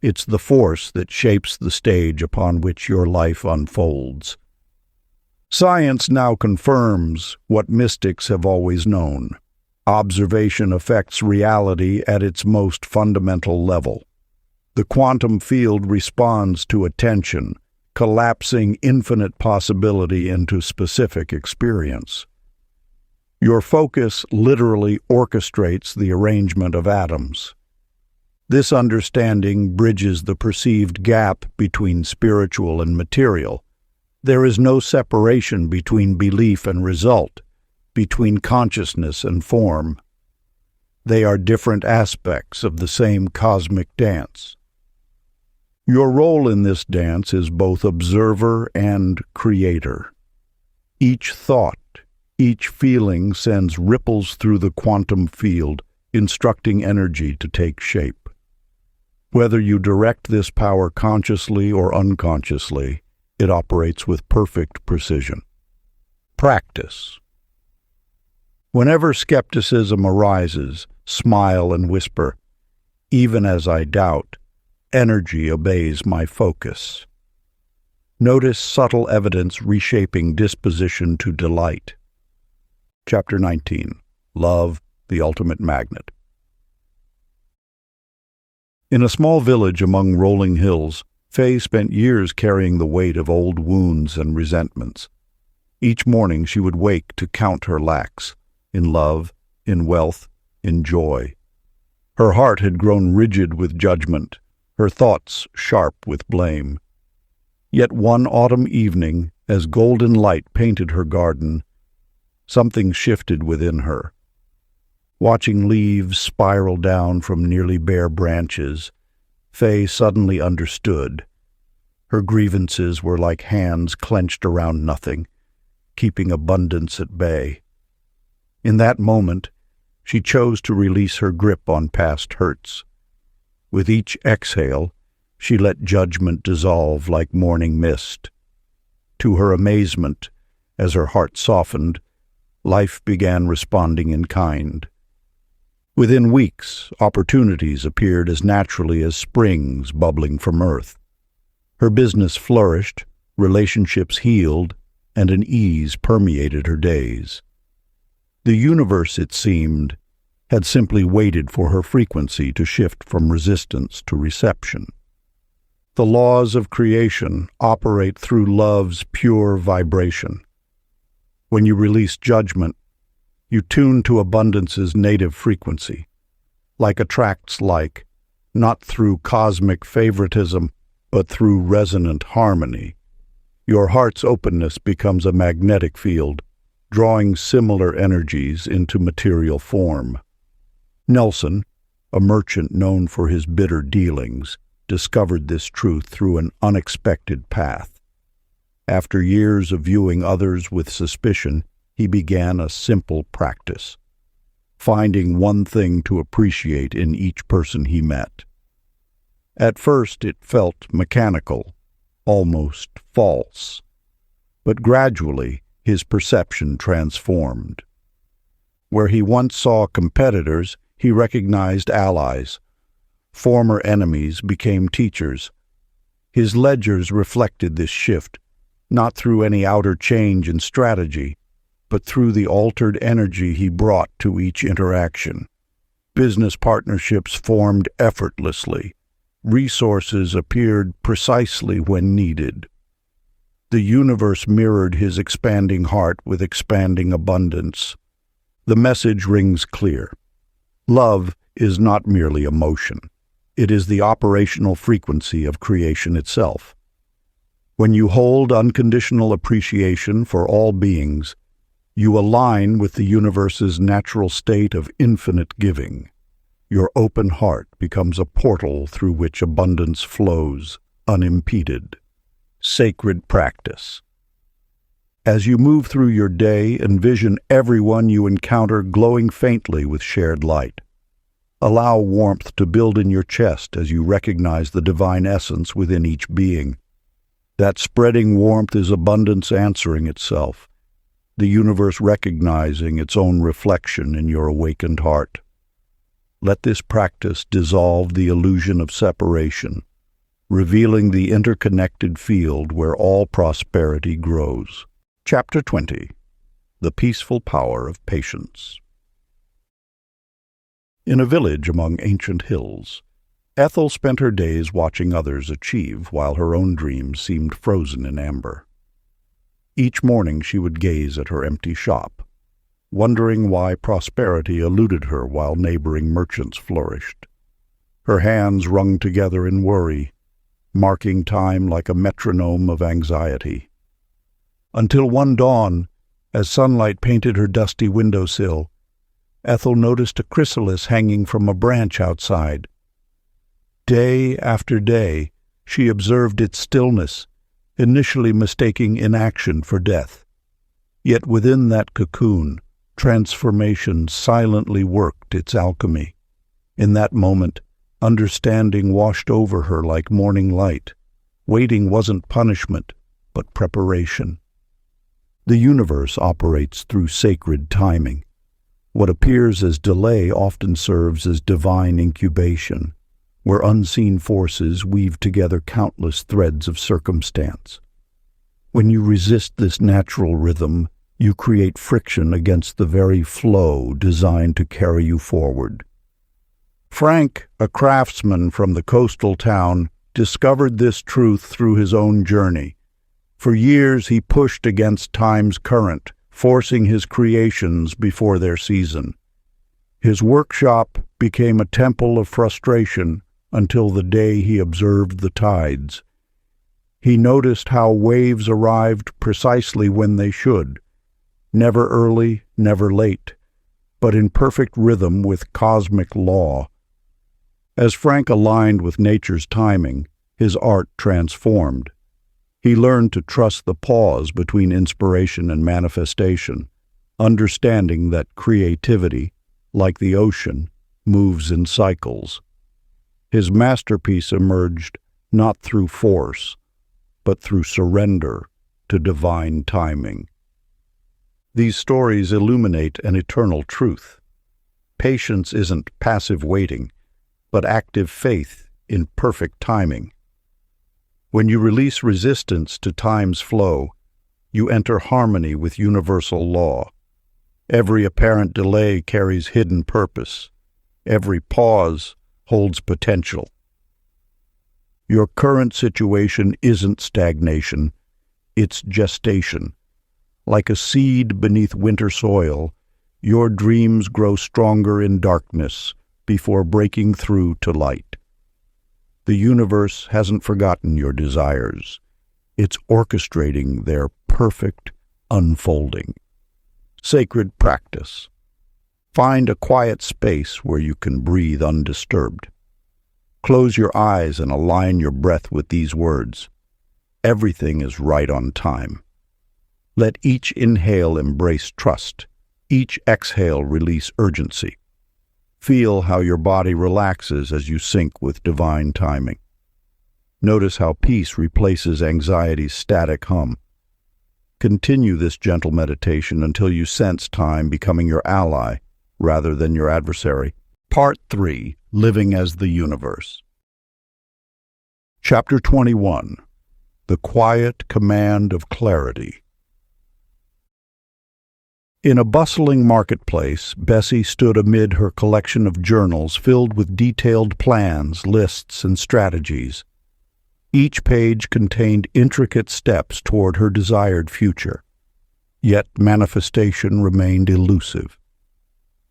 It's the force that shapes the stage upon which your life unfolds. Science now confirms what mystics have always known. Observation affects reality at its most fundamental level. The quantum field responds to attention, collapsing infinite possibility into specific experience. Your focus literally orchestrates the arrangement of atoms. This understanding bridges the perceived gap between spiritual and material. There is no separation between belief and result, between consciousness and form. They are different aspects of the same cosmic dance. Your role in this dance is both observer and creator. Each thought, each feeling sends ripples through the quantum field, instructing energy to take shape. Whether you direct this power consciously or unconsciously, it operates with perfect precision. Practice. Whenever skepticism arises, smile and whisper, "Even as I doubt, energy obeys my focus." Notice subtle evidence reshaping disposition to delight. Chapter 19. Love, the Ultimate Magnet. In a small village among rolling hills, Faye spent years carrying the weight of old wounds and resentments. Each morning she would wake to count her lacks, in love, in wealth, in joy. Her heart had grown rigid with judgment, her thoughts sharp with blame. Yet one autumn evening, as golden light painted her garden, something shifted within her. Watching leaves spiral down from nearly bare branches, Faye suddenly understood. Her grievances were like hands clenched around nothing, keeping abundance at bay. In that moment, she chose to release her grip on past hurts. With each exhale, she let judgment dissolve like morning mist. To her amazement, as her heart softened, life began responding in kind. Within weeks, opportunities appeared as naturally as springs bubbling from earth. Her business flourished, relationships healed, and an ease permeated her days. The universe, it seemed, had simply waited for her frequency to shift from resistance to reception. The laws of creation operate through love's pure vibration. When you release judgment, you tune to abundance's native frequency. Like attracts like, not through cosmic favoritism, but through resonant harmony. Your heart's openness becomes a magnetic field, drawing similar energies into material form. Nelson, a merchant known for his bitter dealings, discovered this truth through an unexpected path. After years of viewing others with suspicion, he began a simple practice, finding one thing to appreciate in each person he met. At first it felt mechanical, almost false, but gradually his perception transformed. Where he once saw competitors, he recognized allies. Former enemies became teachers. His ledgers reflected this shift, not through any outer change in strategy, but through the altered energy he brought to each interaction. Business partnerships formed effortlessly. Resources appeared precisely when needed. The universe mirrored his expanding heart with expanding abundance. The message rings clear. Love is not merely emotion. It is the operational frequency of creation itself. When you hold unconditional appreciation for all beings, you align with the universe's natural state of infinite giving. Your open heart becomes a portal through which abundance flows, unimpeded. Sacred practice. As you move through your day, envision everyone you encounter glowing faintly with shared light. Allow warmth to build in your chest as you recognize the divine essence within each being. That spreading warmth is abundance answering itself, the universe recognizing its own reflection in your awakened heart. Let this practice dissolve the illusion of separation, revealing the interconnected field where all prosperity grows. Chapter 20. The Peaceful Power of Patience. In a village among ancient hills, Ethel spent her days watching others achieve while her own dreams seemed frozen in amber. Each morning she would gaze at her empty shop, wondering why prosperity eluded her while neighboring merchants flourished. Her hands wrung together in worry, marking time like a metronome of anxiety. Until one dawn, as sunlight painted her dusty windowsill, Ethel noticed a chrysalis hanging from a branch outside. Day after day, she observed its stillness, initially mistaking inaction for death. Yet within that cocoon, transformation silently worked its alchemy. In that moment, understanding washed over her like morning light. Waiting wasn't punishment, but preparation. The universe operates through sacred timing. What appears as delay often serves as divine incubation, where unseen forces weave together countless threads of circumstance. When you resist this natural rhythm, you create friction against the very flow designed to carry you forward. Frank, a craftsman from the coastal town, discovered this truth through his own journey. For years he pushed against time's current, forcing his creations before their season. His workshop became a temple of frustration until the day he observed the tides. He noticed how waves arrived precisely when they should, never early, never late, but in perfect rhythm with cosmic law. As Frank aligned with nature's timing, his art transformed. He learned to trust the pause between inspiration and manifestation, understanding that creativity, like the ocean, moves in cycles. His masterpiece emerged not through force, but through surrender to divine timing. These stories illuminate an eternal truth. Patience isn't passive waiting, but active faith in perfect timing. When you release resistance to time's flow, you enter harmony with universal law. Every apparent delay carries hidden purpose. Every pause holds potential. Your current situation isn't stagnation, it's gestation. Like a seed beneath winter soil, your dreams grow stronger in darkness before breaking through to light. The universe hasn't forgotten your desires. It's orchestrating their perfect unfolding. Sacred practice. Find a quiet space where you can breathe undisturbed. Close your eyes and align your breath with these words. Everything is right on time. Let each inhale embrace trust. Each exhale release urgency. Feel how your body relaxes as you sync with divine timing. Notice how peace replaces anxiety's static hum. Continue this gentle meditation until you sense time becoming your ally rather than your adversary. Part 3. Living as the Universe. Chapter 21. The Quiet Command of Clarity. In a bustling marketplace, Bessie stood amid her collection of journals filled with detailed plans, lists, and strategies. Each page contained intricate steps toward her desired future. Yet manifestation remained elusive.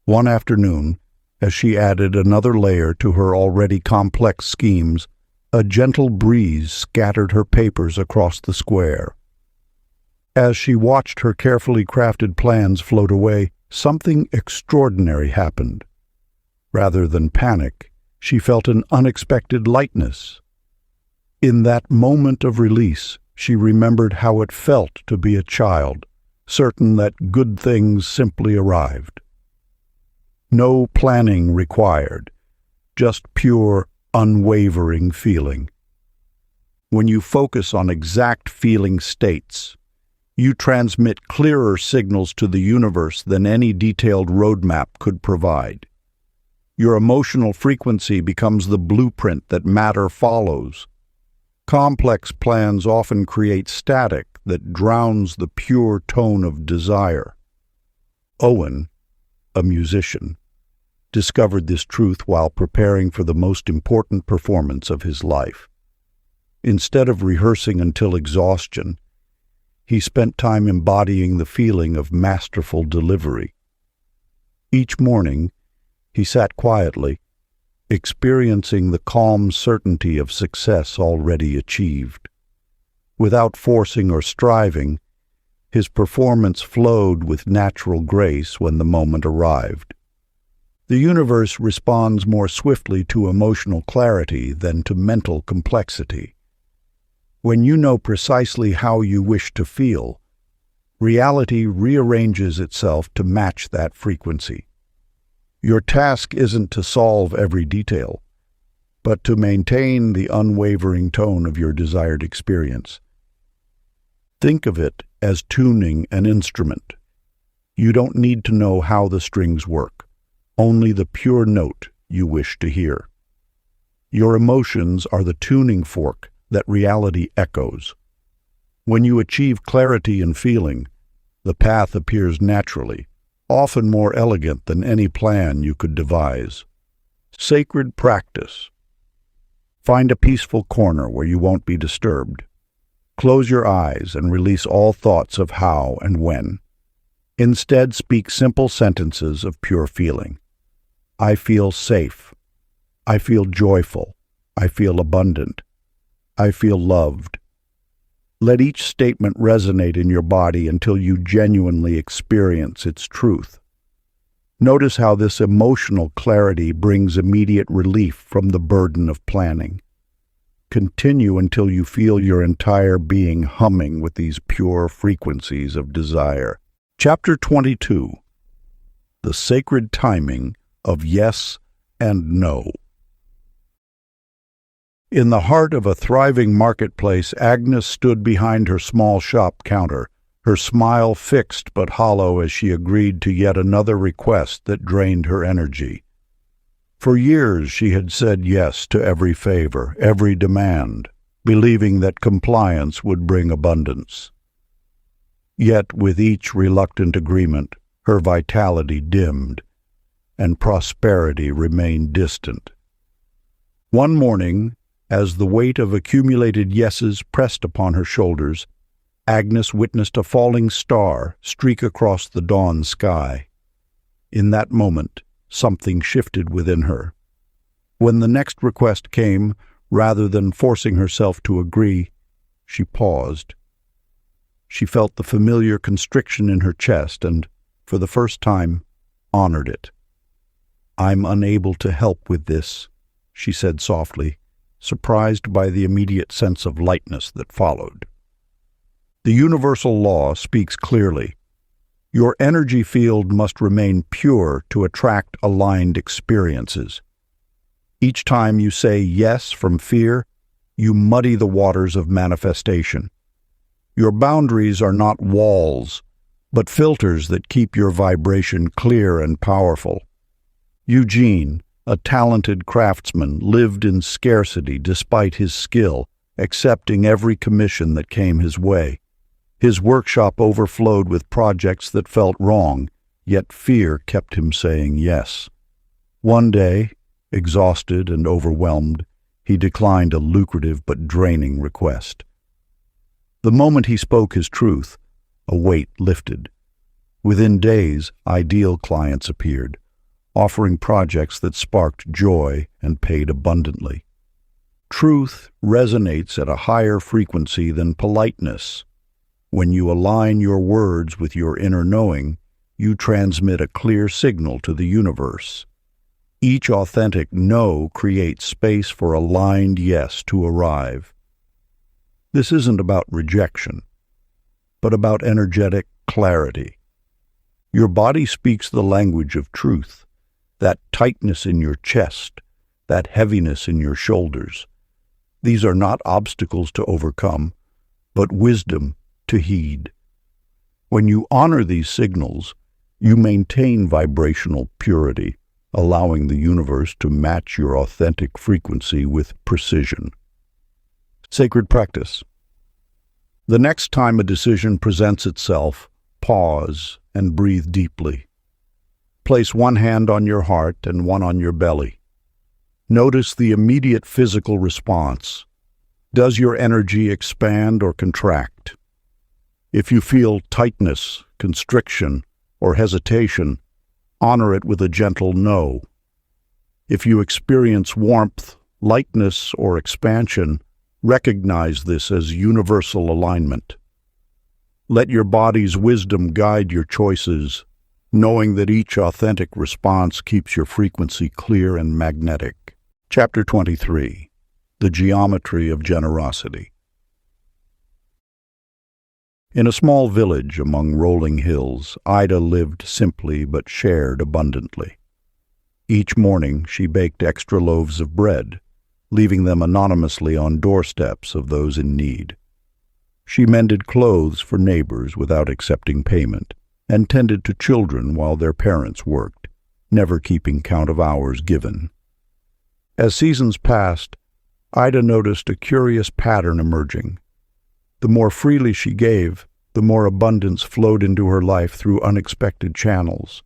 One afternoon, as she added another layer to her already complex schemes, a gentle breeze scattered her papers across the square. As she watched her carefully crafted plans float away, something extraordinary happened. Rather than panic, she felt an unexpected lightness. In that moment of release, she remembered how it felt to be a child, certain that good things simply arrived. No planning required, just pure, unwavering feeling. When you focus on exact feeling states, you transmit clearer signals to the universe than any detailed roadmap could provide. Your emotional frequency becomes the blueprint that matter follows. Complex plans often create static that drowns the pure tone of desire. Owen, a musician, discovered this truth while preparing for the most important performance of his life. Instead of rehearsing until exhaustion, he spent time embodying the feeling of masterful delivery. Each morning, he sat quietly, experiencing the calm certainty of success already achieved. Without forcing or striving, his performance flowed with natural grace when the moment arrived. The universe responds more swiftly to emotional clarity than to mental complexity. When you know precisely how you wish to feel, reality rearranges itself to match that frequency. Your task isn't to solve every detail, but to maintain the unwavering tone of your desired experience. Think of it as tuning an instrument. You don't need to know how the strings work, only the pure note you wish to hear. Your emotions are the tuning fork that reality echoes. When you achieve clarity in feeling, the path appears naturally, often more elegant than any plan you could devise. Sacred practice. Find a peaceful corner where you won't be disturbed. Close your eyes and release all thoughts of how and when. Instead, speak simple sentences of pure feeling. I feel safe. I feel joyful. I feel abundant. I feel loved. Let each statement resonate in your body until you genuinely experience its truth. Notice how this emotional clarity brings immediate relief from the burden of planning. Continue until you feel your entire being humming with these pure frequencies of desire. Chapter 22. The Sacred Timing of Yes and No. In the heart of a thriving marketplace, Agnes stood behind her small shop counter, her smile fixed but hollow as she agreed to yet another request that drained her energy. For years she had said yes to every favor, every demand, believing that compliance would bring abundance. Yet with each reluctant agreement, her vitality dimmed, and prosperity remained distant. One morning, as the weight of accumulated yeses pressed upon her shoulders, Agnes witnessed a falling star streak across the dawn sky. In that moment, something shifted within her. When the next request came, rather than forcing herself to agree, she paused. She felt the familiar constriction in her chest and, for the first time, honored it. "I'm unable to help with this," she said softly, surprised by the immediate sense of lightness that followed. The universal law speaks clearly. Your energy field must remain pure to attract aligned experiences. Each time you say yes from fear, you muddy the waters of manifestation. Your boundaries are not walls, but filters that keep your vibration clear and powerful. Eugene, a talented craftsman, lived in scarcity despite his skill, accepting every commission that came his way. His workshop overflowed with projects that felt wrong, yet fear kept him saying yes. One day, exhausted and overwhelmed, he declined a lucrative but draining request. The moment he spoke his truth, a weight lifted. Within days, ideal clients appeared, offering projects that sparked joy and paid abundantly. Truth resonates at a higher frequency than politeness. When you align your words with your inner knowing, you transmit a clear signal to the universe. Each authentic no creates space for aligned yes to arrive. This isn't about rejection, but about energetic clarity. Your body speaks the language of truth, that tightness in your chest, that heaviness in your shoulders. These are not obstacles to overcome, but wisdom to heed. When you honor these signals, you maintain vibrational purity, allowing the universe to match your authentic frequency with precision. Sacred practice. The next time a decision presents itself, pause and breathe deeply. Place one hand on your heart and one on your belly. Notice the immediate physical response. Does your energy expand or contract? If you feel tightness, constriction, or hesitation, honor it with a gentle no. If you experience warmth, lightness, or expansion, recognize this as universal alignment. Let your body's wisdom guide your choices, knowing that each authentic response keeps your frequency clear and magnetic. Chapter 23. The Geometry of Generosity. In a small village among rolling hills, Ida lived simply but shared abundantly. Each morning she baked extra loaves of bread, leaving them anonymously on doorsteps of those in need. She mended clothes for neighbors without accepting payment, and tended to children while their parents worked, never keeping count of hours given. As seasons passed, Ida noticed a curious pattern emerging. The more freely she gave, the more abundance flowed into her life through unexpected channels.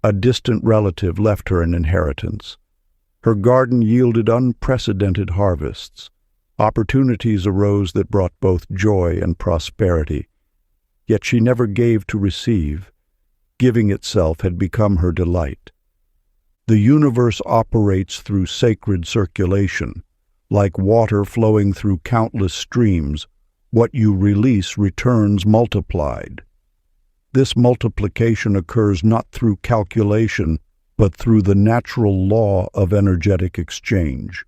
A distant relative left her an inheritance. Her garden yielded unprecedented harvests. Opportunities arose that brought both joy and prosperity, yet she never gave to receive. Giving itself had become her delight. The universe operates through sacred circulation. Like water flowing through countless streams, what you release returns multiplied. This multiplication occurs not through calculation, but through the natural law of energetic exchange.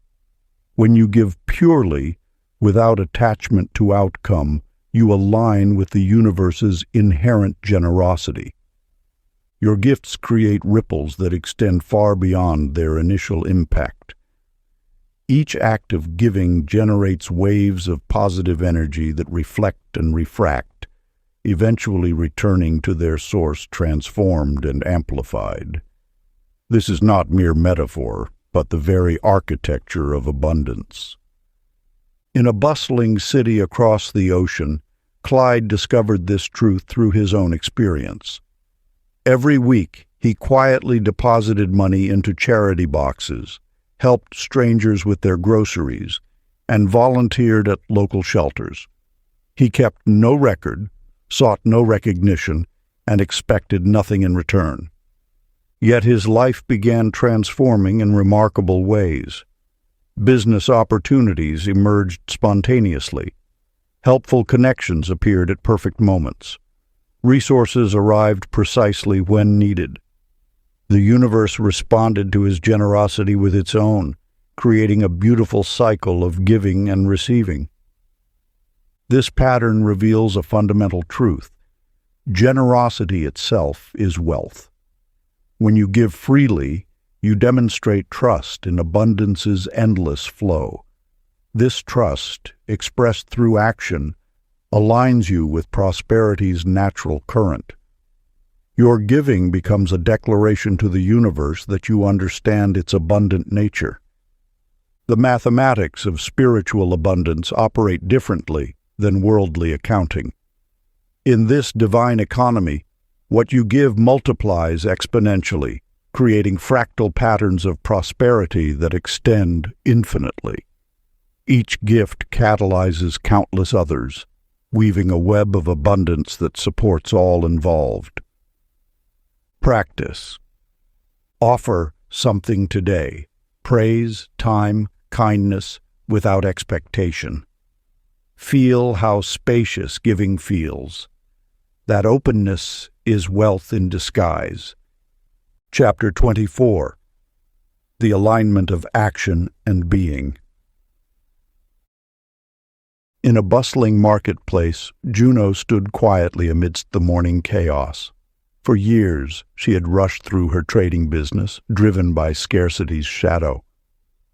When you give purely, without attachment to outcome, you align with the universe's inherent generosity. Your gifts create ripples that extend far beyond their initial impact. Each act of giving generates waves of positive energy that reflect and refract, eventually returning to their source transformed and amplified. This is not mere metaphor, but the very architecture of abundance. In a bustling city across the ocean, Clyde discovered this truth through his own experience. Every week, he quietly deposited money into charity boxes, helped strangers with their groceries, and volunteered at local shelters. He kept no record, sought no recognition, and expected nothing in return. Yet his life began transforming in remarkable ways. Business opportunities emerged spontaneously. Helpful connections appeared at perfect moments. Resources arrived precisely when needed. The universe responded to his generosity with its own, creating a beautiful cycle of giving and receiving. This pattern reveals a fundamental truth. Generosity itself is wealth. When you give freely, you demonstrate trust in abundance's endless flow. This trust, expressed through action, aligns you with prosperity's natural current. Your giving becomes a declaration to the universe that you understand its abundant nature. The mathematics of spiritual abundance operate differently than worldly accounting. In this divine economy, what you give multiplies exponentially, creating fractal patterns of prosperity that extend infinitely. Each gift catalyzes countless others, weaving a web of abundance that supports all involved. Practice. Offer something today. Praise, time, kindness, without expectation. Feel how spacious giving feels. That openness is wealth in disguise. Chapter 24. The Alignment of Action and Being. In a bustling marketplace, Juno stood quietly amidst the morning chaos. For years, she had rushed through her trading business, driven by scarcity's shadow.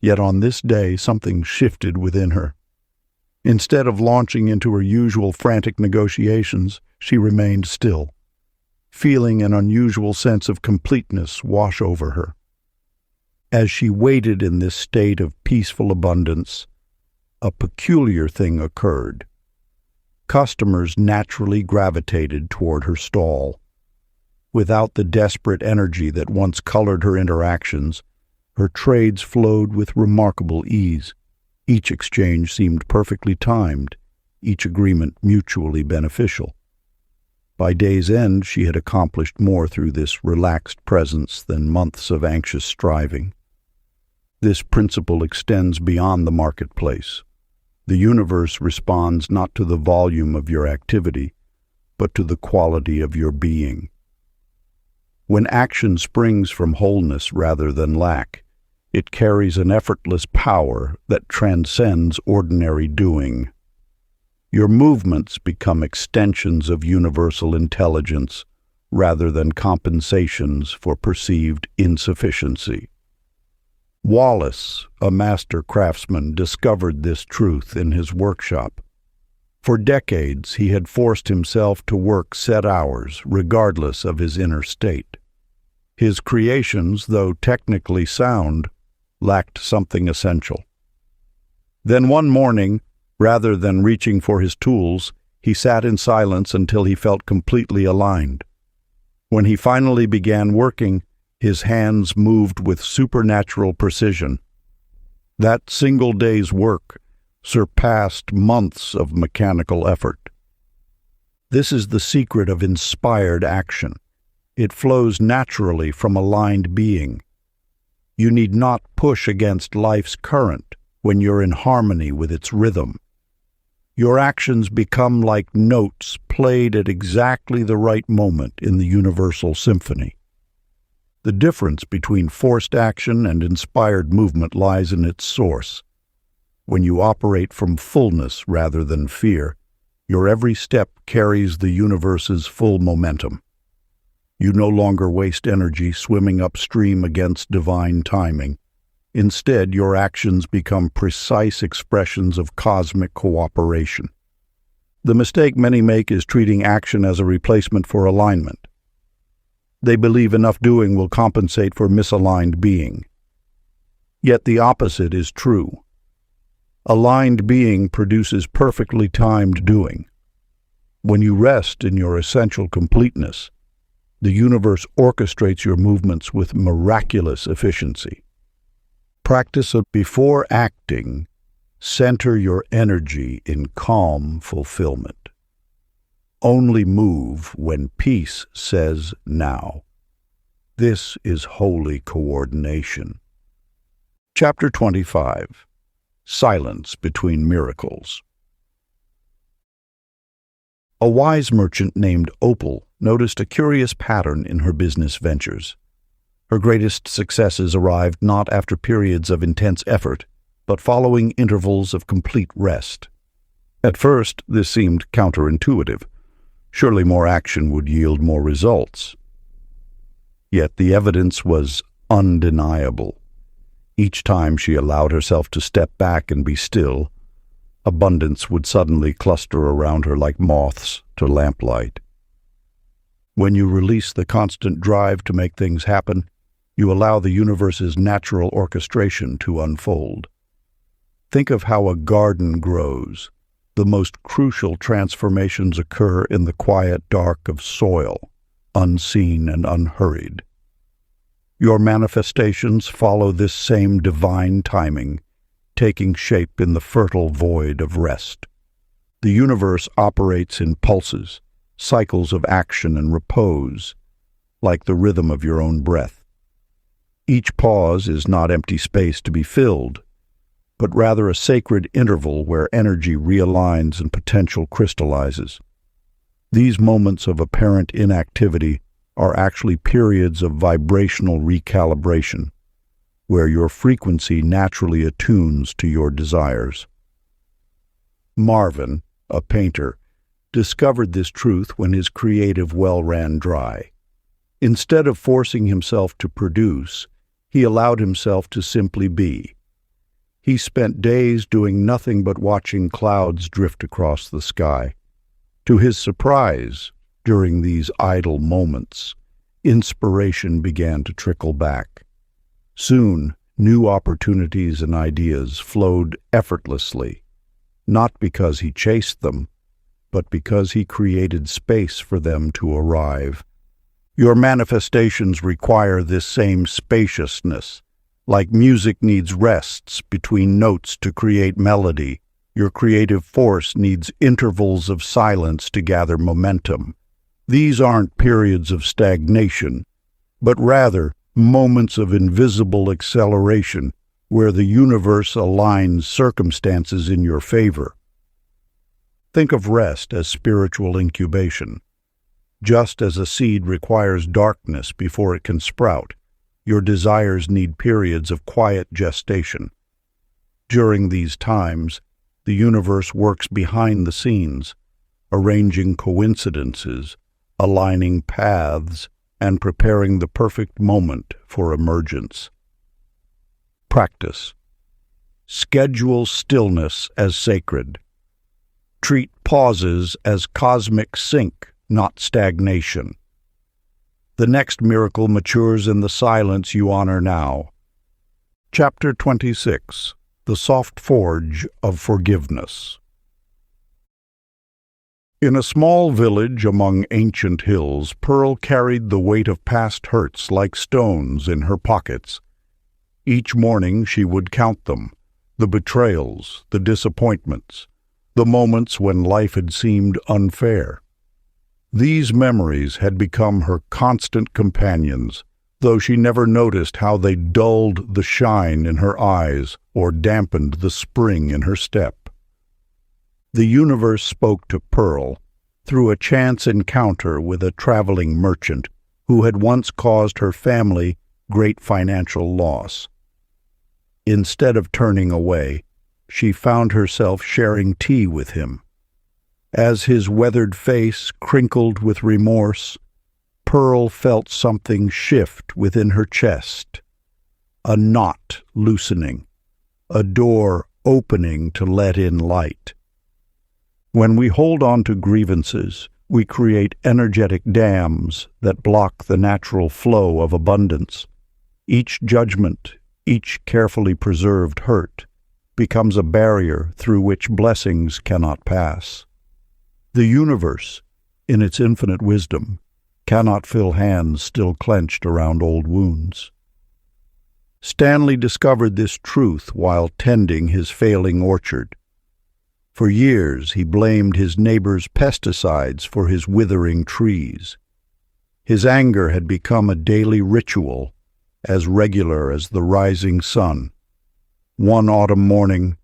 Yet on this day, something shifted within her. Instead of launching into her usual frantic negotiations, she remained still, feeling an unusual sense of completeness wash over her. As she waited in this state of peaceful abundance, a peculiar thing occurred. Customers naturally gravitated toward her stall. Without the desperate energy that once colored her interactions, her trades flowed with remarkable ease. Each exchange seemed perfectly timed, each agreement mutually beneficial. By day's end, she had accomplished more through this relaxed presence than months of anxious striving. This principle extends beyond the marketplace. The universe responds not to the volume of your activity, but to the quality of your being. When action springs from wholeness rather than lack, it carries an effortless power that transcends ordinary doing. Your movements become extensions of universal intelligence rather than compensations for perceived insufficiency. Wallace, a master craftsman, discovered this truth in his workshop. For decades, he had forced himself to work set hours, regardless of his inner state. His creations, though technically sound, lacked something essential. Then one morning, rather than reaching for his tools, he sat in silence until he felt completely aligned. When he finally began working, his hands moved with supernatural precision. That single day's work, surpassed months of mechanical effort. This is the secret of inspired action. It flows naturally from aligned being. You need not push against life's current when you're in harmony with its rhythm. Your actions become like notes played at exactly the right moment in the universal symphony. The difference between forced action and inspired movement lies in its source. When you operate from fullness rather than fear, your every step carries the universe's full momentum. You no longer waste energy swimming upstream against divine timing. Instead, your actions become precise expressions of cosmic cooperation. The mistake many make is treating action as a replacement for alignment. They believe enough doing will compensate for misaligned being. Yet the opposite is true. Aligned being produces perfectly timed doing. When you rest in your essential completeness, the universe orchestrates your movements with miraculous efficiency. Practice before acting, center your energy in calm fulfillment. Only move when peace says now. This is holy coordination. Chapter 25. Silence Between Miracles. A wise merchant named Opal noticed a curious pattern in her business ventures. Her greatest successes arrived not after periods of intense effort, but following intervals of complete rest. At first, this seemed counterintuitive. Surely more action would yield more results. Yet the evidence was undeniable. Each time she allowed herself to step back and be still, abundance would suddenly cluster around her like moths to lamplight. When you release the constant drive to make things happen, you allow the universe's natural orchestration to unfold. Think of how a garden grows. The most crucial transformations occur in the quiet dark of soil, unseen and unhurried. Your manifestations follow this same divine timing, taking shape in the fertile void of rest. The universe operates in pulses, cycles of action and repose, like the rhythm of your own breath. Each pause is not empty space to be filled, but rather a sacred interval where energy realigns and potential crystallizes. These moments of apparent inactivity are actually periods of vibrational recalibration, where your frequency naturally attunes to your desires. Marvin, a painter, discovered this truth when his creative well ran dry. Instead of forcing himself to produce, he allowed himself to simply be. He spent days doing nothing but watching clouds drift across the sky. To his surprise, during these idle moments, inspiration began to trickle back. Soon, new opportunities and ideas flowed effortlessly, not because he chased them, but because he created space for them to arrive. Your manifestations require this same spaciousness. Like music needs rests between notes to create melody, your creative force needs intervals of silence to gather momentum. These aren't periods of stagnation, but rather moments of invisible acceleration where the universe aligns circumstances in your favor. Think of rest as spiritual incubation. Just as a seed requires darkness before it can sprout, your desires need periods of quiet gestation. During these times, the universe works behind the scenes, arranging coincidences, aligning paths, and preparing the perfect moment for emergence. Practice. Schedule stillness as sacred. Treat pauses as cosmic sync, not stagnation. The next miracle matures in the silence you honor now. Chapter 26. The Soft Forge of Forgiveness. In a small village among ancient hills, Pearl carried the weight of past hurts like stones in her pockets. Each morning she would count them, the betrayals, the disappointments, the moments when life had seemed unfair. These memories had become her constant companions, though she never noticed how they dulled the shine in her eyes or dampened the spring in her step. The universe spoke to Pearl through a chance encounter with a traveling merchant who had once caused her family great financial loss. Instead of turning away, she found herself sharing tea with him. As his weathered face crinkled with remorse, Pearl felt something shift within her chest, a knot loosening, a door opening to let in light. When we hold on to grievances, we create energetic dams that block the natural flow of abundance. Each judgment, each carefully preserved hurt, becomes a barrier through which blessings cannot pass. The universe, in its infinite wisdom, cannot fill hands still clenched around old wounds. Stanley discovered this truth while tending his failing orchard. For years he blamed his neighbor's pesticides for his withering trees. His anger had become a daily ritual, as regular as the rising sun. One autumn morning,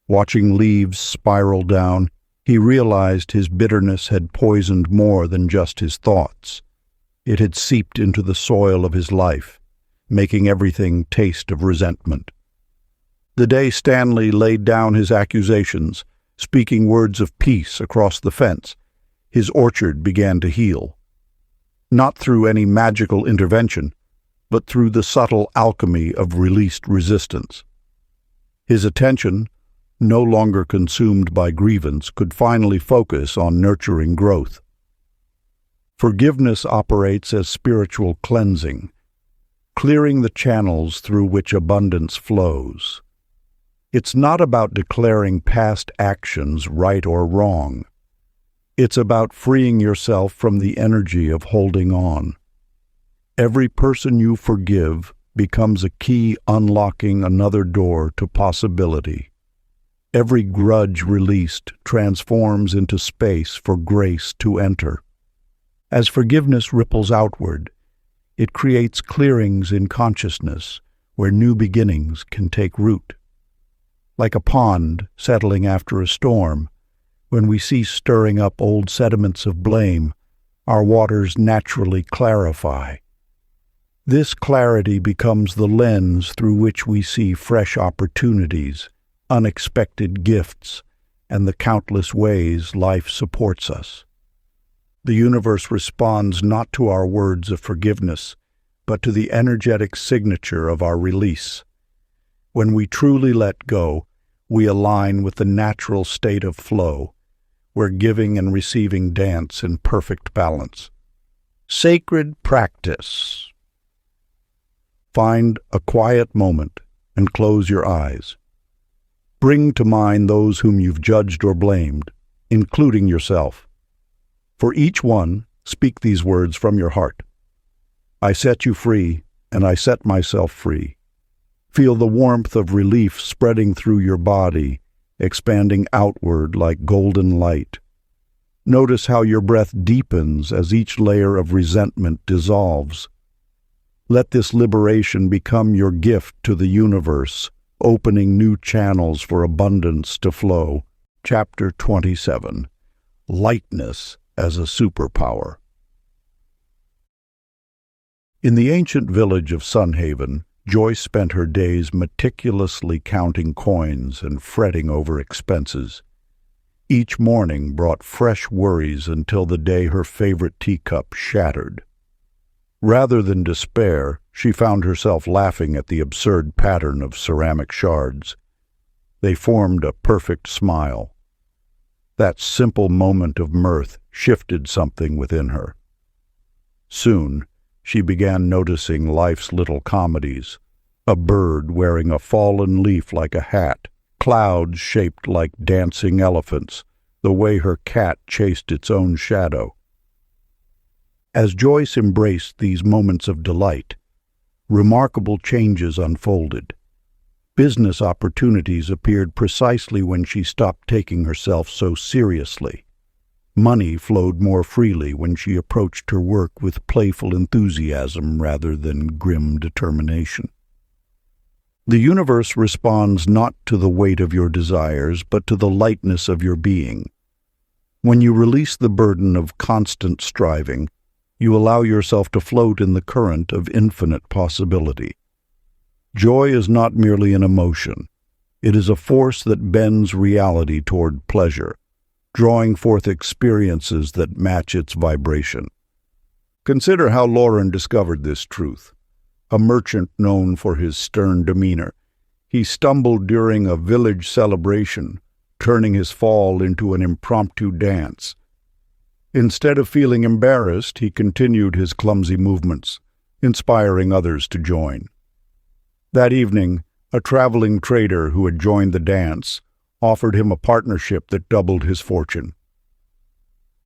watching leaves spiral down, he realized his bitterness had poisoned more than just his thoughts. It had seeped into the soil of his life, making everything taste of resentment. The day Stanley laid down his accusations, speaking words of peace across the fence, his orchard began to heal. Not through any magical intervention, but through the subtle alchemy of released resistance. His attention, no longer consumed by grievance, could finally focus on nurturing growth. Forgiveness operates as spiritual cleansing, clearing the channels through which abundance flows. It's not about declaring past actions right or wrong. It's about freeing yourself from the energy of holding on. Every person you forgive becomes a key unlocking another door to possibility. Every grudge released transforms into space for grace to enter. As forgiveness ripples outward, it creates clearings in consciousness where new beginnings can take root. Like a pond settling after a storm, when we cease stirring up old sediments of blame, our waters naturally clarify. This clarity becomes the lens through which we see fresh opportunities, unexpected gifts, and the countless ways life supports us. The universe responds not to our words of forgiveness, but to the energetic signature of our release. When we truly let go, we align with the natural state of flow, where giving and receiving dance in perfect balance. Sacred practice. Find a quiet moment and close your eyes. Bring to mind those whom you've judged or blamed, including yourself. For each one, speak these words from your heart. I set you free, and I set myself free. Feel the warmth of relief spreading through your body, expanding outward like golden light. Notice how your breath deepens as each layer of resentment dissolves. Let this liberation become your gift to the universe, opening new channels for abundance to flow. Chapter 27. Lightness as a superpower. In the ancient village of Sunhaven, Joyce spent her days meticulously counting coins and fretting over expenses. Each morning brought fresh worries until the day her favorite teacup shattered. Rather than despair, she found herself laughing at the absurd pattern of ceramic shards. They formed a perfect smile. That simple moment of mirth shifted something within her. Soon, she began noticing life's little comedies. A bird wearing a fallen leaf like a hat, clouds shaped like dancing elephants, the way her cat chased its own shadow. As Joyce embraced these moments of delight, remarkable changes unfolded. Business opportunities appeared precisely when she stopped taking herself so seriously. Money flowed more freely when she approached her work with playful enthusiasm rather than grim determination. The universe responds not to the weight of your desires, but to the lightness of your being. When you release the burden of constant striving, you allow yourself to float in the current of infinite possibility. Joy is not merely an emotion. It is a force that bends reality toward pleasure, drawing forth experiences that match its vibration. Consider how Lauren discovered this truth. A merchant known for his stern demeanor, he stumbled during a village celebration, turning his fall into an impromptu dance. Instead of feeling embarrassed, he continued his clumsy movements, inspiring others to join. That evening, a traveling trader who had joined the dance offered him a partnership that doubled his fortune.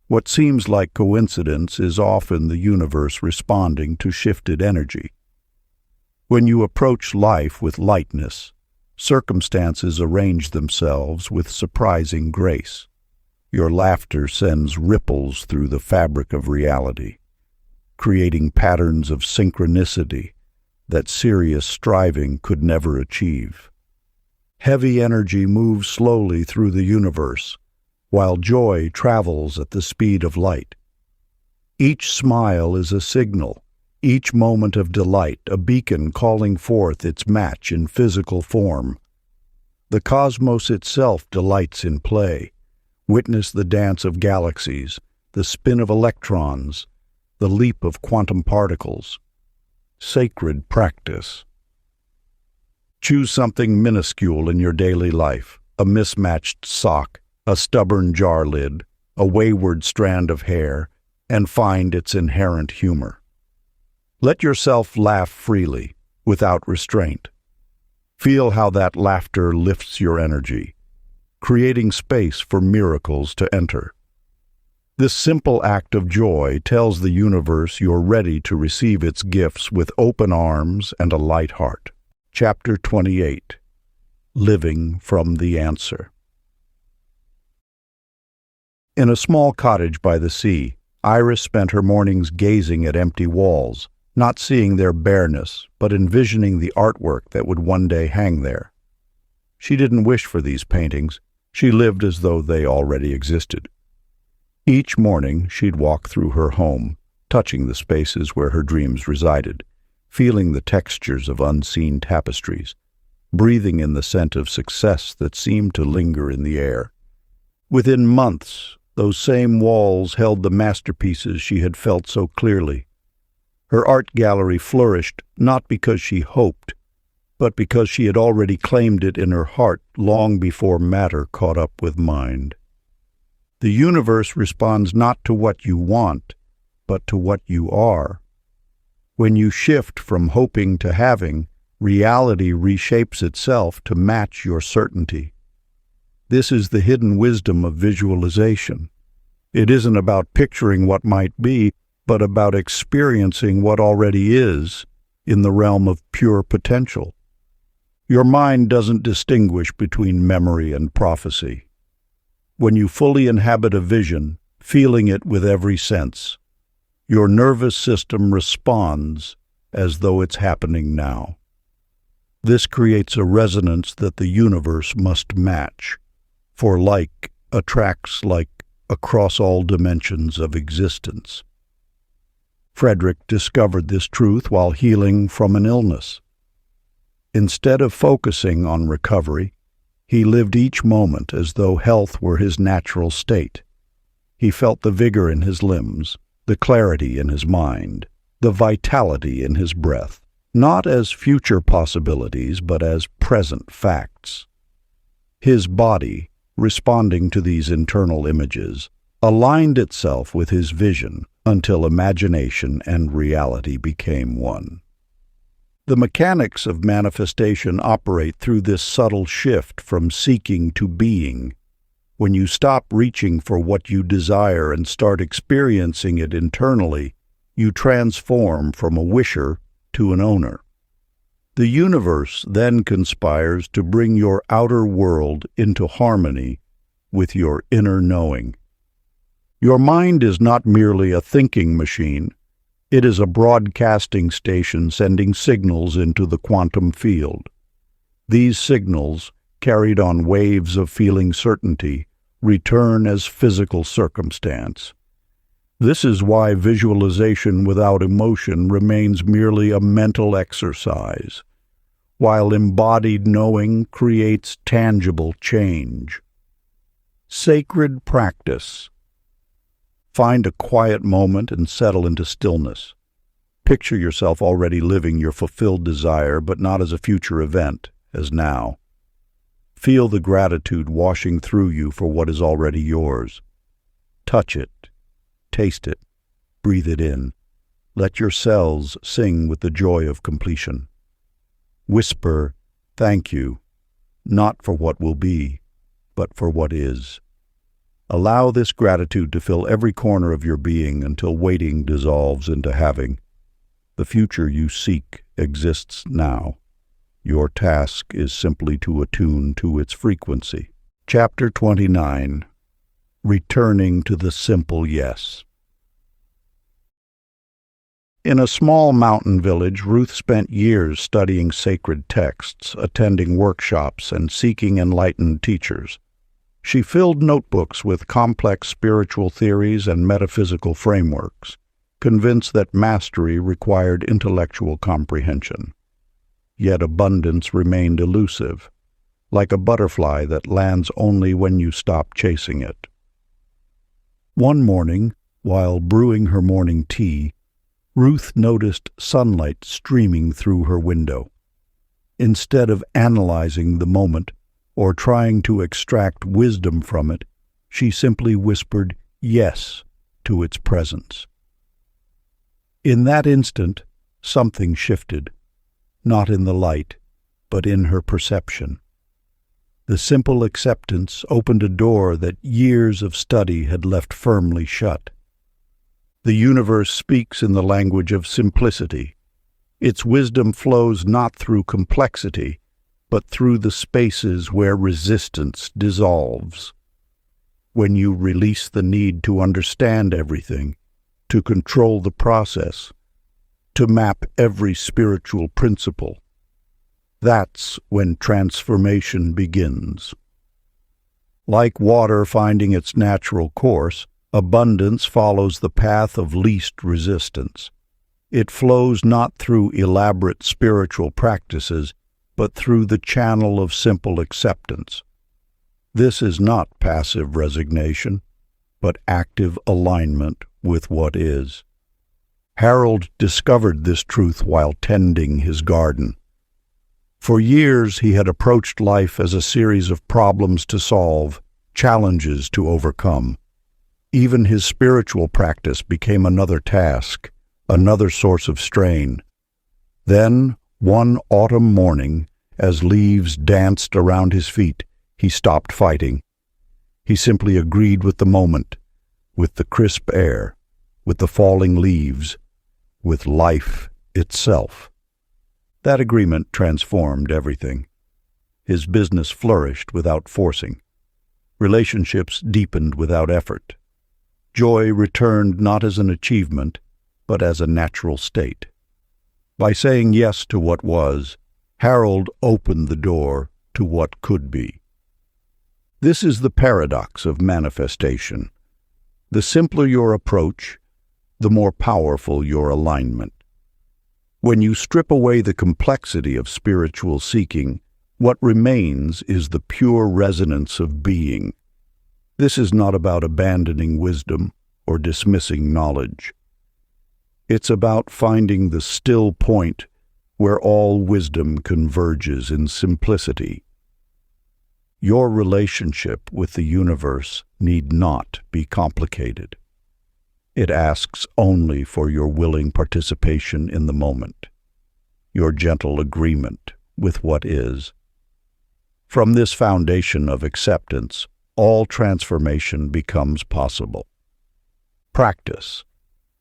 What seems like coincidence is often the universe responding to shifted energy. When you approach life with lightness, circumstances arrange themselves with surprising grace. Your laughter sends ripples through the fabric of reality, creating patterns of synchronicity that serious striving could never achieve. Heavy energy moves slowly through the universe, while joy travels at the speed of light. Each smile is a signal, each moment of delight a beacon calling forth its match in physical form. The cosmos itself delights in play. Witness the dance of galaxies, the spin of electrons, the leap of quantum particles. Sacred practice. Choose something minuscule in your daily life, a mismatched sock, a stubborn jar lid, a wayward strand of hair, and find its inherent humor. Let yourself laugh freely, without restraint. Feel how that laughter lifts your energy, creating space for miracles to enter. This simple act of joy tells the universe you're ready to receive its gifts with open arms and a light heart. Chapter 28. Living from the Answer. In a small cottage by the sea, Iris spent her mornings gazing at empty walls, not seeing their bareness, but envisioning the artwork that would one day hang there. She didn't wish for these paintings. She lived as though they already existed. Each morning she'd walk through her home, touching the spaces where her dreams resided, feeling the textures of unseen tapestries, breathing in the scent of success that seemed to linger in the air. Within months, those same walls held the masterpieces she had felt so clearly. Her art gallery flourished not because she hoped, but because she had already claimed it in her heart long before matter caught up with mind. The universe responds not to what you want, but to what you are. When you shift from hoping to having, reality reshapes itself to match your certainty. This is the hidden wisdom of visualization. It isn't about picturing what might be, but about experiencing what already is in the realm of pure potential. Your mind doesn't distinguish between memory and prophecy. When you fully inhabit a vision, feeling it with every sense, your nervous system responds as though it's happening now. This creates a resonance that the universe must match, for like attracts like across all dimensions of existence. Frederick discovered this truth while healing from an illness. Instead of focusing on recovery, he lived each moment as though health were his natural state. He felt the vigor in his limbs, the clarity in his mind, the vitality in his breath, not as future possibilities, but as present facts. His body, responding to these internal images, aligned itself with his vision until imagination and reality became one. The mechanics of manifestation operate through this subtle shift from seeking to being. When you stop reaching for what you desire and start experiencing it internally, you transform from a wisher to an owner. The universe then conspires to bring your outer world into harmony with your inner knowing. Your mind is not merely a thinking machine. It is a broadcasting station sending signals into the quantum field. These signals, carried on waves of feeling certainty, return as physical circumstance. This is why visualization without emotion remains merely a mental exercise, while embodied knowing creates tangible change. Sacred practice. Find a quiet moment and settle into stillness. Picture yourself already living your fulfilled desire, but not as a future event, as now. Feel the gratitude washing through you for what is already yours. Touch it, taste it, breathe it in. Let your cells sing with the joy of completion. Whisper, "Thank you," not for what will be, but for what is. Allow this gratitude to fill every corner of your being until waiting dissolves into having. The future you seek exists now. Your task is simply to attune to its frequency. Chapter 29. Returning to the Simple Yes. In a small mountain village, Ruth spent years studying sacred texts, attending workshops, and seeking enlightened teachers. She filled notebooks with complex spiritual theories and metaphysical frameworks, convinced that mastery required intellectual comprehension. Yet abundance remained elusive, like a butterfly that lands only when you stop chasing it. One morning, while brewing her morning tea, Ruth noticed sunlight streaming through her window. Instead of analyzing the moment or trying to extract wisdom from it, she simply whispered yes to its presence. In that instant, something shifted, not in the light, but in her perception. The simple acceptance opened a door that years of study had left firmly shut. The universe speaks in the language of simplicity. Its wisdom flows not through complexity, but through the spaces where resistance dissolves. When you release the need to understand everything, to control the process, to map every spiritual principle, that's when transformation begins. Like water finding its natural course, abundance follows the path of least resistance. It flows not through elaborate spiritual practices, but through the channel of simple acceptance. This is not passive resignation, but active alignment with what is. Harold discovered this truth while tending his garden. For years he had approached life as a series of problems to solve, challenges to overcome. Even his spiritual practice became another task, another source of strain. Then, one autumn morning, as leaves danced around his feet, he stopped fighting. He simply agreed with the moment, with the crisp air, with the falling leaves, with life itself. That agreement transformed everything. His business flourished without forcing. Relationships deepened without effort. Joy returned not as an achievement, but as a natural state. By saying yes to what was, Harold opened the door to what could be. This is the paradox of manifestation. The simpler your approach, the more powerful your alignment. When you strip away the complexity of spiritual seeking, what remains is the pure resonance of being. This is not about abandoning wisdom or dismissing knowledge. It's about finding the still point where all wisdom converges in simplicity. Your relationship with the universe need not be complicated. It asks only for your willing participation in the moment, your gentle agreement with what is. From this foundation of acceptance, all transformation becomes possible. Practice.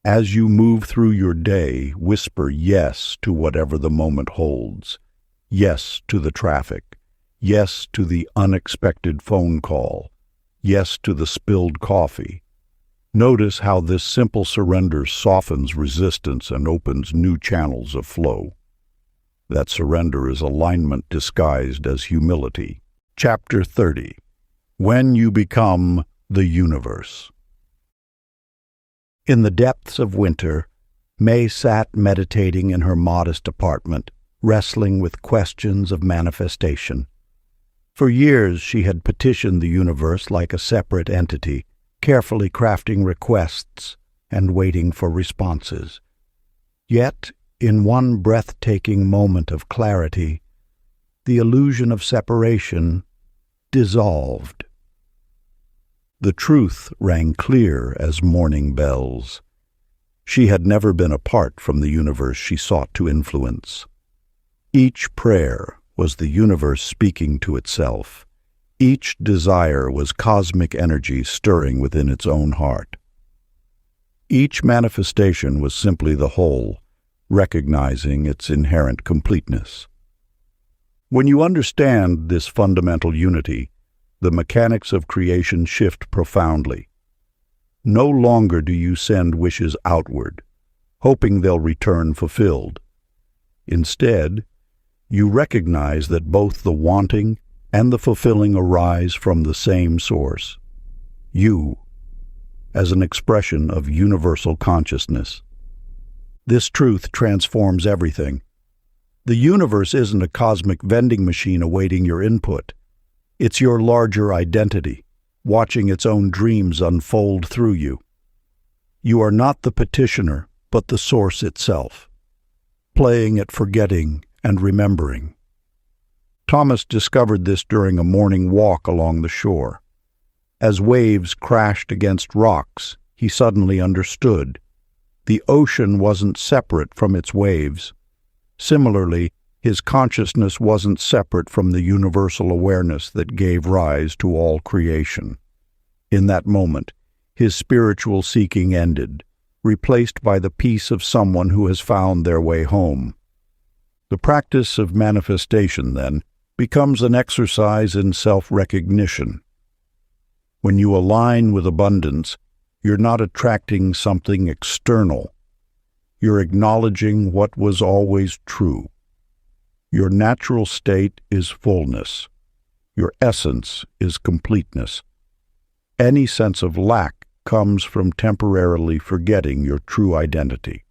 As you move through your day, whisper yes to whatever the moment holds. Yes to the traffic. Yes to the unexpected phone call. Yes to the spilled coffee. Notice how this simple surrender softens resistance and opens new channels of flow. That surrender is alignment disguised as humility. Chapter 30. When you become the universe. In the depths of winter, May sat meditating in her modest apartment, wrestling with questions of manifestation. For years she had petitioned the universe like a separate entity, carefully crafting requests and waiting for responses. Yet, in one breathtaking moment of clarity, the illusion of separation dissolved. The truth rang clear as morning bells. She had never been apart from the universe she sought to influence. Each prayer was the universe speaking to itself. Each desire was cosmic energy stirring within its own heart. Each manifestation was simply the whole, recognizing its inherent completeness. When you understand this fundamental unity, the mechanics of creation shift profoundly. No longer do you send wishes outward, hoping they'll return fulfilled. Instead, you recognize that both the wanting and the fulfilling arise from the same source, you, as an expression of universal consciousness. This truth transforms everything. The universe isn't a cosmic vending machine awaiting your input. It's your larger identity, watching its own dreams unfold through you. You are not the petitioner, but the source itself, playing at forgetting and remembering. Thomas discovered this during a morning walk along the shore. As waves crashed against rocks, he suddenly understood. The ocean wasn't separate from its waves. Similarly, his consciousness wasn't separate from the universal awareness that gave rise to all creation. In that moment, his spiritual seeking ended, replaced by the peace of someone who has found their way home. The practice of manifestation, then, becomes an exercise in self-recognition. When you align with abundance, you're not attracting something external. You're acknowledging what was always true. Your natural state is fullness. Your essence is completeness. Any sense of lack comes from temporarily forgetting your true identity.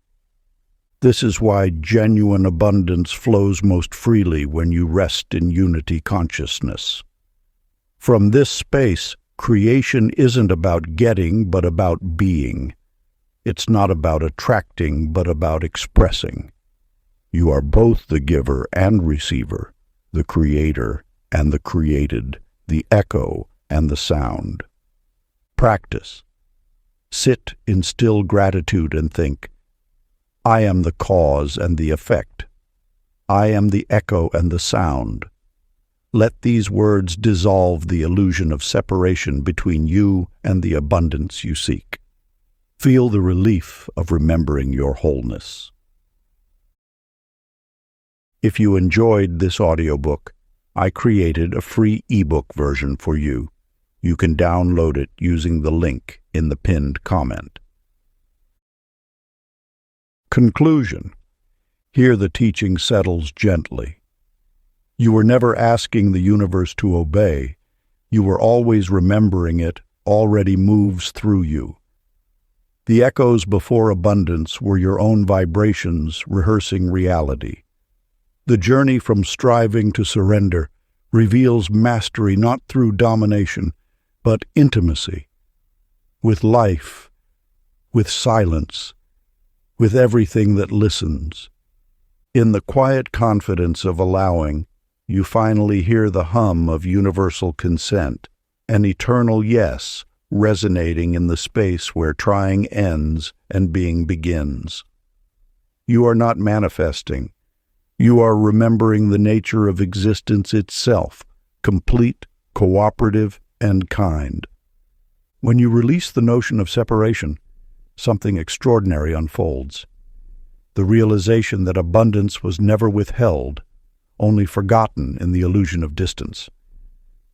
This is why genuine abundance flows most freely when you rest in unity consciousness. From this space, creation isn't about getting, but about being. It's not about attracting, but about expressing. You are both the giver and receiver, the creator and the created, the echo and the sound. Practice. Sit in still gratitude and think, I am the cause and the effect. I am the echo and the sound. Let these words dissolve the illusion of separation between you and the abundance you seek. Feel the relief of remembering your wholeness. If you enjoyed this audiobook, I created a free ebook version for you. You can download it using the link in the pinned comment. Conclusion. Here the teaching settles gently. You were never asking the universe to obey. You were always remembering it already moves through you. The echoes before abundance were your own vibrations rehearsing reality. The journey from striving to surrender reveals mastery not through domination, but intimacy, with life, with silence, with everything that listens. In the quiet confidence of allowing, you finally hear the hum of universal consent, an eternal yes resonating in the space where trying ends and being begins. You are not manifesting. You are remembering the nature of existence itself, complete, cooperative, and kind. When you release the notion of separation, something extraordinary unfolds. The realization that abundance was never withheld, only forgotten in the illusion of distance.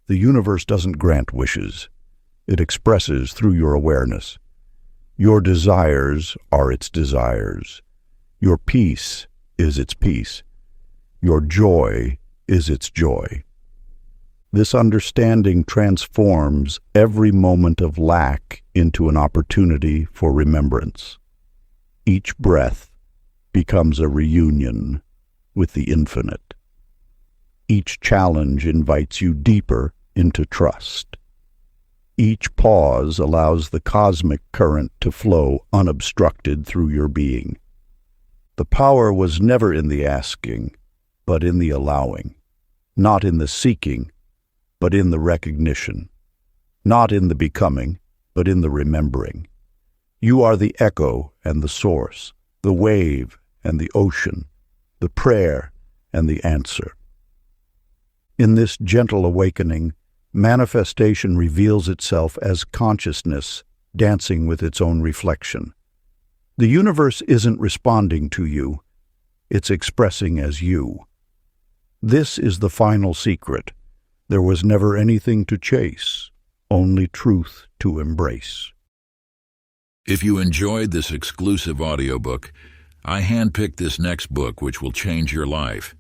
The universe doesn't grant wishes. It expresses through your awareness. Your desires are its desires. Your peace is its peace. Your joy is its joy. This understanding transforms every moment of lack into an opportunity for remembrance. Each breath becomes a reunion with the infinite. Each challenge invites you deeper into trust. Each pause allows the cosmic current to flow unobstructed through your being. The power was never in the asking, but in the allowing. Not in the seeking, but in the recognition. Not in the becoming, but in the remembering. You are the echo and the source, the wave and the ocean, the prayer and the answer. In this gentle awakening, manifestation reveals itself as consciousness dancing with its own reflection. The universe isn't responding to you, it's expressing as you. This is the final secret. There was never anything to chase, only truth to embrace. If you enjoyed this exclusive audiobook, I handpicked this next book which will change your life.